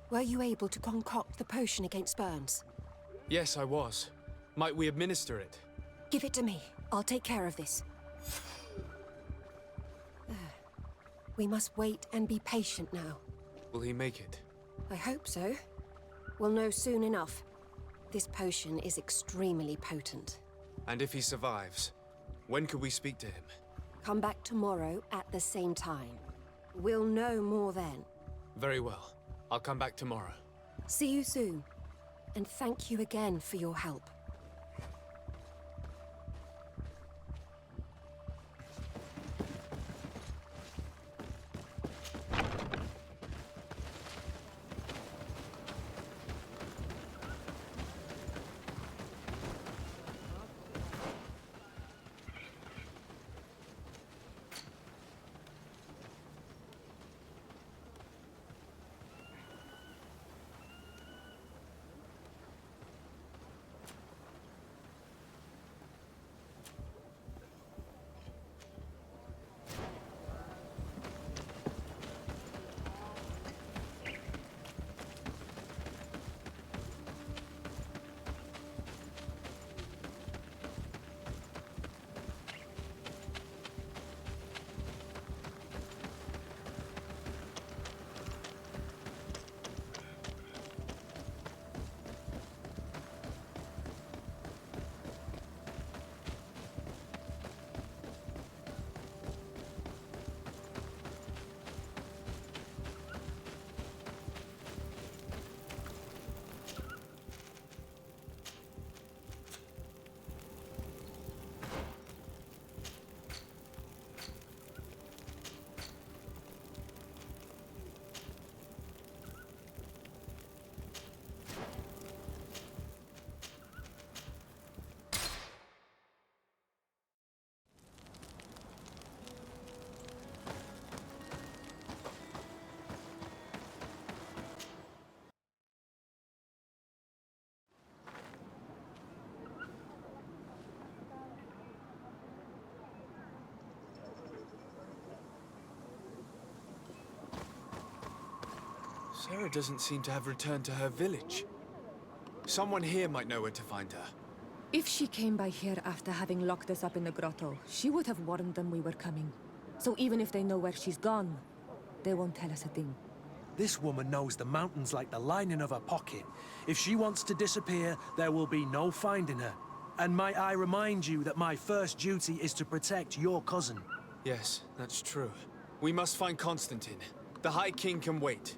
Were you able to concoct the potion against burns? Yes, I was. Might we administer it? Give it to me. I'll take care of this. We must wait and be patient now. Will he make it? I hope so. We'll know soon enough. This potion is extremely potent. And if he survives, when could we speak to him? Come back tomorrow at the same time. We'll know more then. Very well. I'll come back tomorrow. See you soon. And thank you again for your help. Sarah doesn't seem to have returned to her village. Someone here might know where to find her. If she came by here after having locked us up in the grotto, she would have warned them we were coming. So even if they know where she's gone, they won't tell us a thing. This woman knows the mountains like the lining of her pocket. If she wants to disappear, there will be no finding her. And might I remind you that my first duty is to protect your cousin. Yes, that's true. We must find Constantine. The High King can wait.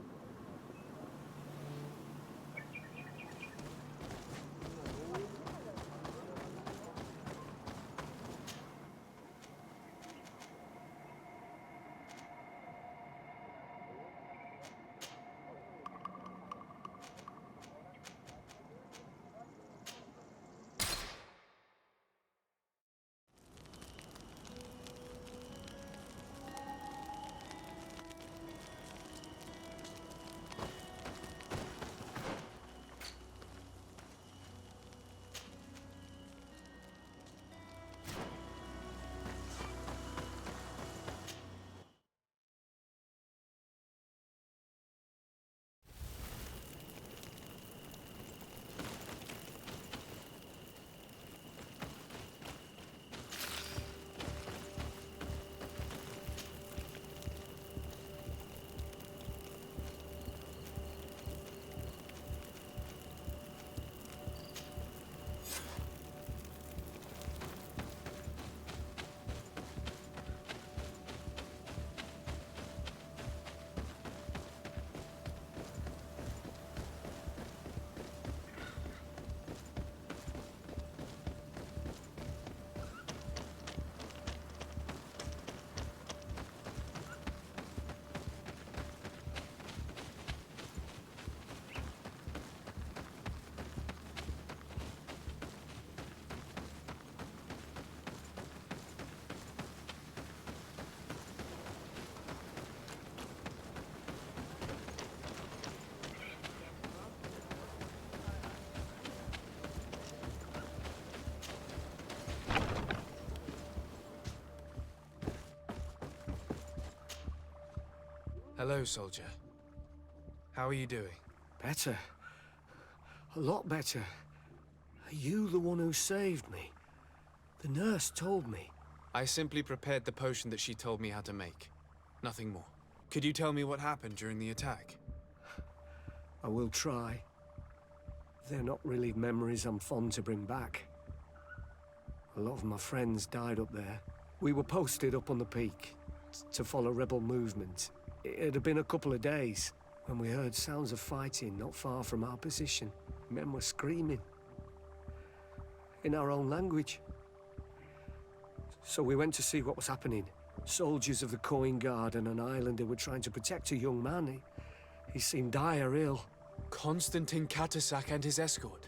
Hello, soldier. How are you doing? Better. A lot better. Are you the one who saved me? The nurse told me. I simply prepared the potion that she told me how to make. Nothing more. Could you tell me what happened during the attack? I will try. They're not really memories I'm fond to bring back. A lot of my friends died up there. We were posted up on the peak to follow rebel movement. It had been a couple of days when we heard sounds of fighting not far from our position. Men were screaming. In our own language. So we went to see what was happening. Soldiers of the Coin Guard and an islander were trying to protect a young man. He seemed dire ill. Constantin Katasak and his escort.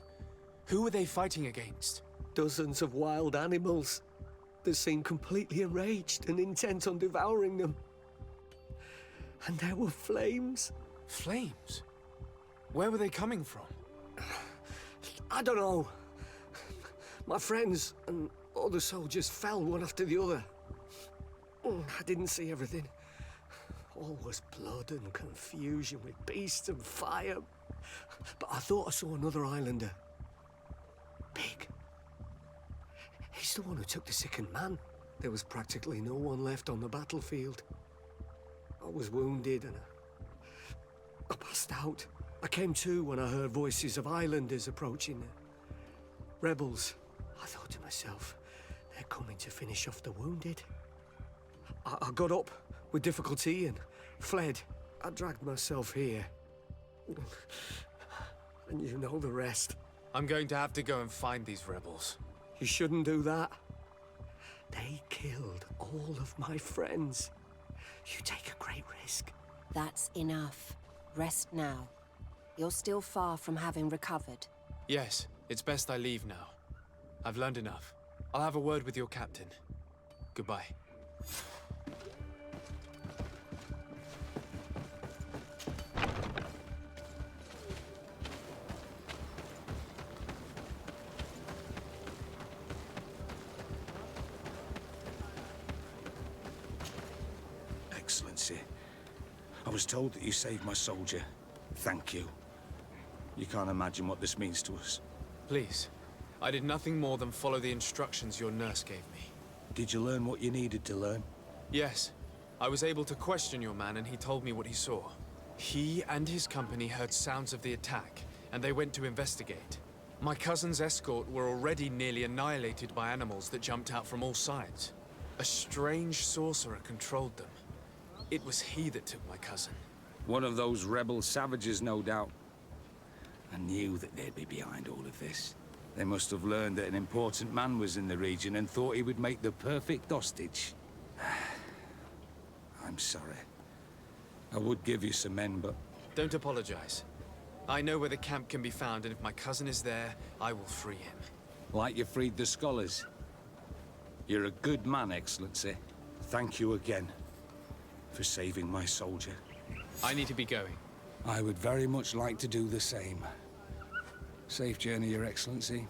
Who were they fighting against? Dozens of wild animals. They seemed completely enraged and intent on devouring them. And there were flames. Flames? Where were they coming from? I don't know. My friends and other soldiers fell one after the other. I didn't see everything. All was blood and confusion with beasts and fire. But I thought I saw another islander. Big. He's the one who took the sickened man. There was practically no one left on the battlefield. I was wounded and I passed out. I came to when I heard voices of islanders approaching. Rebels. I thought to myself, they're coming to finish off the wounded. I got up with difficulty and fled. I dragged myself here. And you know the rest. I'm going to have to go and find these rebels. You shouldn't do that. They killed all of my friends. You take a great risk. That's enough. Rest now. You're still far from having recovered. Yes, it's best I leave now. I've learned enough. I'll have a word with your captain. Goodbye. Excellency, I was told that you saved my soldier. Thank you. You can't imagine what this means to us. Please. I did nothing more than follow the instructions your nurse gave me. Did you learn what you needed to learn? Yes. I was able to question your man and he told me what he saw. He and his company heard sounds of the attack, and they went to investigate. My cousin's escort were already nearly annihilated by animals that jumped out from all sides. A strange sorcerer controlled them. It was he that took my cousin. One of those rebel savages, no doubt. I knew that they'd be behind all of this. They must have learned that an important man was in the region and thought he would make the perfect hostage. I'm sorry. I would give you some men, but... Don't apologize. I know where the camp can be found, and if my cousin is there, I will free him. Like you freed the scholars. You're a good man, Excellency. Thank you again for saving my soldier. I need to be going. I would very much like to do the same. Safe journey, Your Excellency.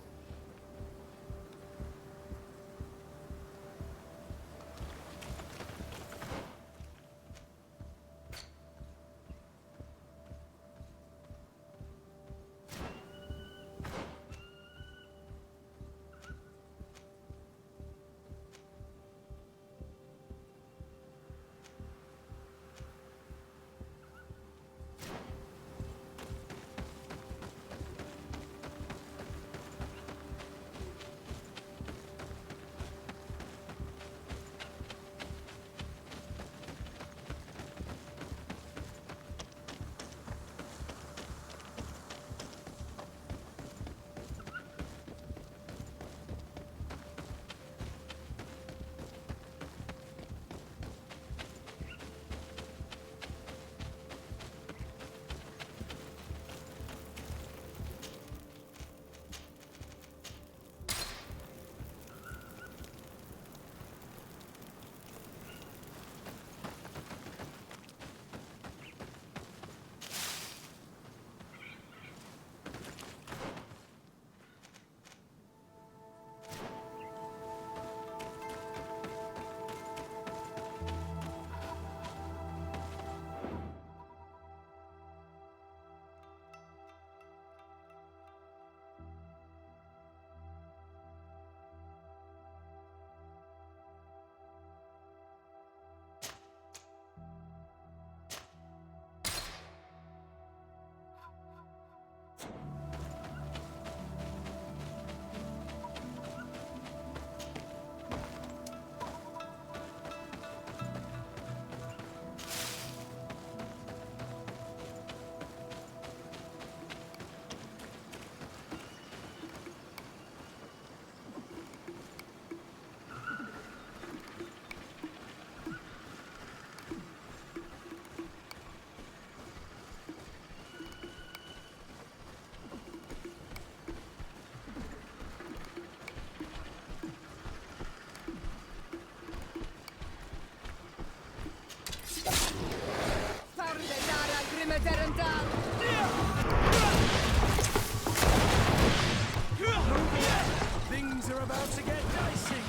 Things are about to get dicey.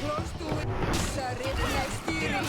Close to it, sir. It next year.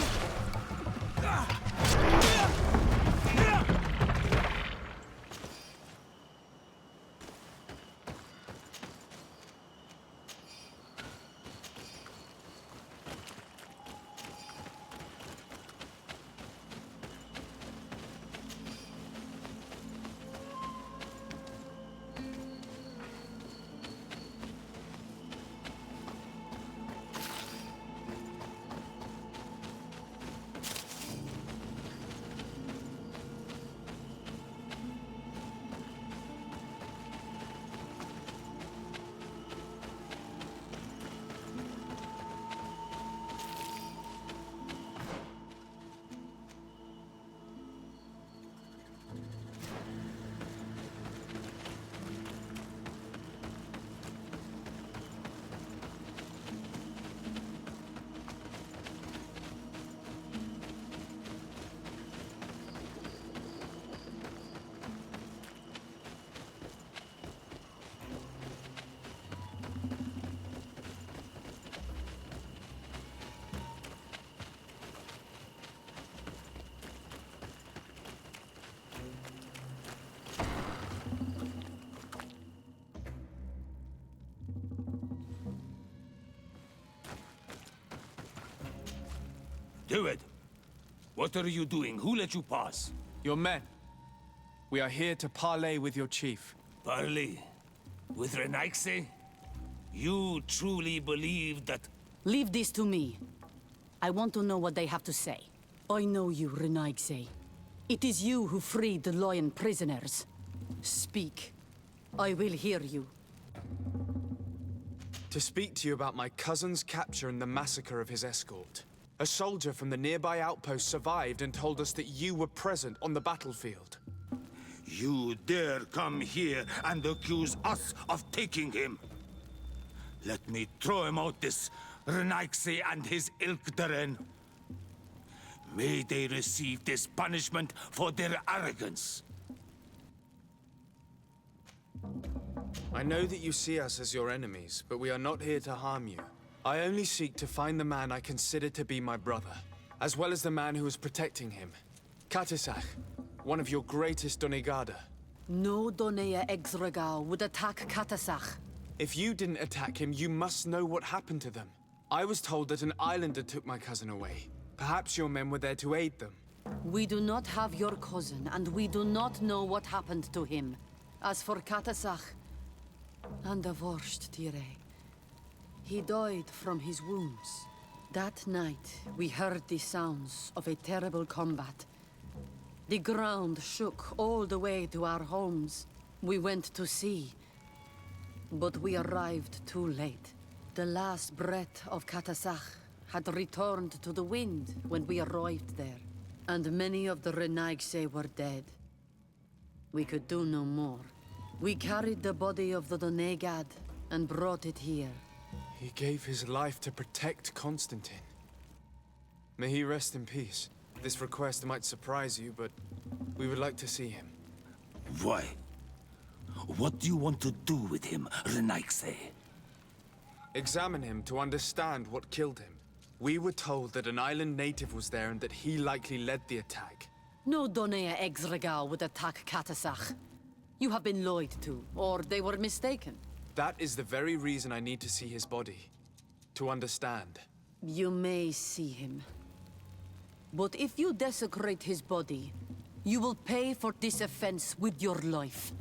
Do it! What are you doing? Who let you pass? Your men. We are here to parley with your chief. Parley? With Renaigse? You truly believe that... Leave this to me. I want to know what they have to say. I know you, Renaigse. It is you who freed the lion prisoners. Speak. I will hear you. To speak to you about my cousin's capture and the massacre of his escort. A soldier from the nearby outpost survived and told us that you were present on the battlefield. You dare come here and accuse us of taking him? Let me throw him out this Renaigse and his Ilkdaren. May they receive this punishment for their arrogance. I know that you see us as your enemies, but we are not here to harm you. I only seek to find the man I consider to be my brother, as well as the man who is protecting him. Katisach, one of your greatest Donegada. No Donea Exregao would attack Katasach. If you didn't attack him, you must know what happened to them. I was told that an islander took my cousin away. Perhaps your men were there to aid them. We do not have your cousin, and we do not know what happened to him. As for Katasach, and the worst, Teer, he died from his wounds. That night, we heard the sounds of a terrible combat. The ground shook all the way to our homes. We went to see, but we arrived too late. The last breath of Katasach had returned to the wind when we arrived there, and many of the Renaigse were dead. We could do no more. We carried the body of the Donegad and brought it here. He gave his life to protect Constantine. May he rest in peace. This request might surprise you, but we would like to see him. Why? What do you want to do with him, Renaigse? Examine him to understand what killed him. We were told that an island native was there and that he likely led the attack. No Donea Exregao would attack Katasach. You have been lied to, or they were mistaken. That is the very reason I need to see his body. To understand. You may see him. But if you desecrate his body, you will pay for this offense with your life.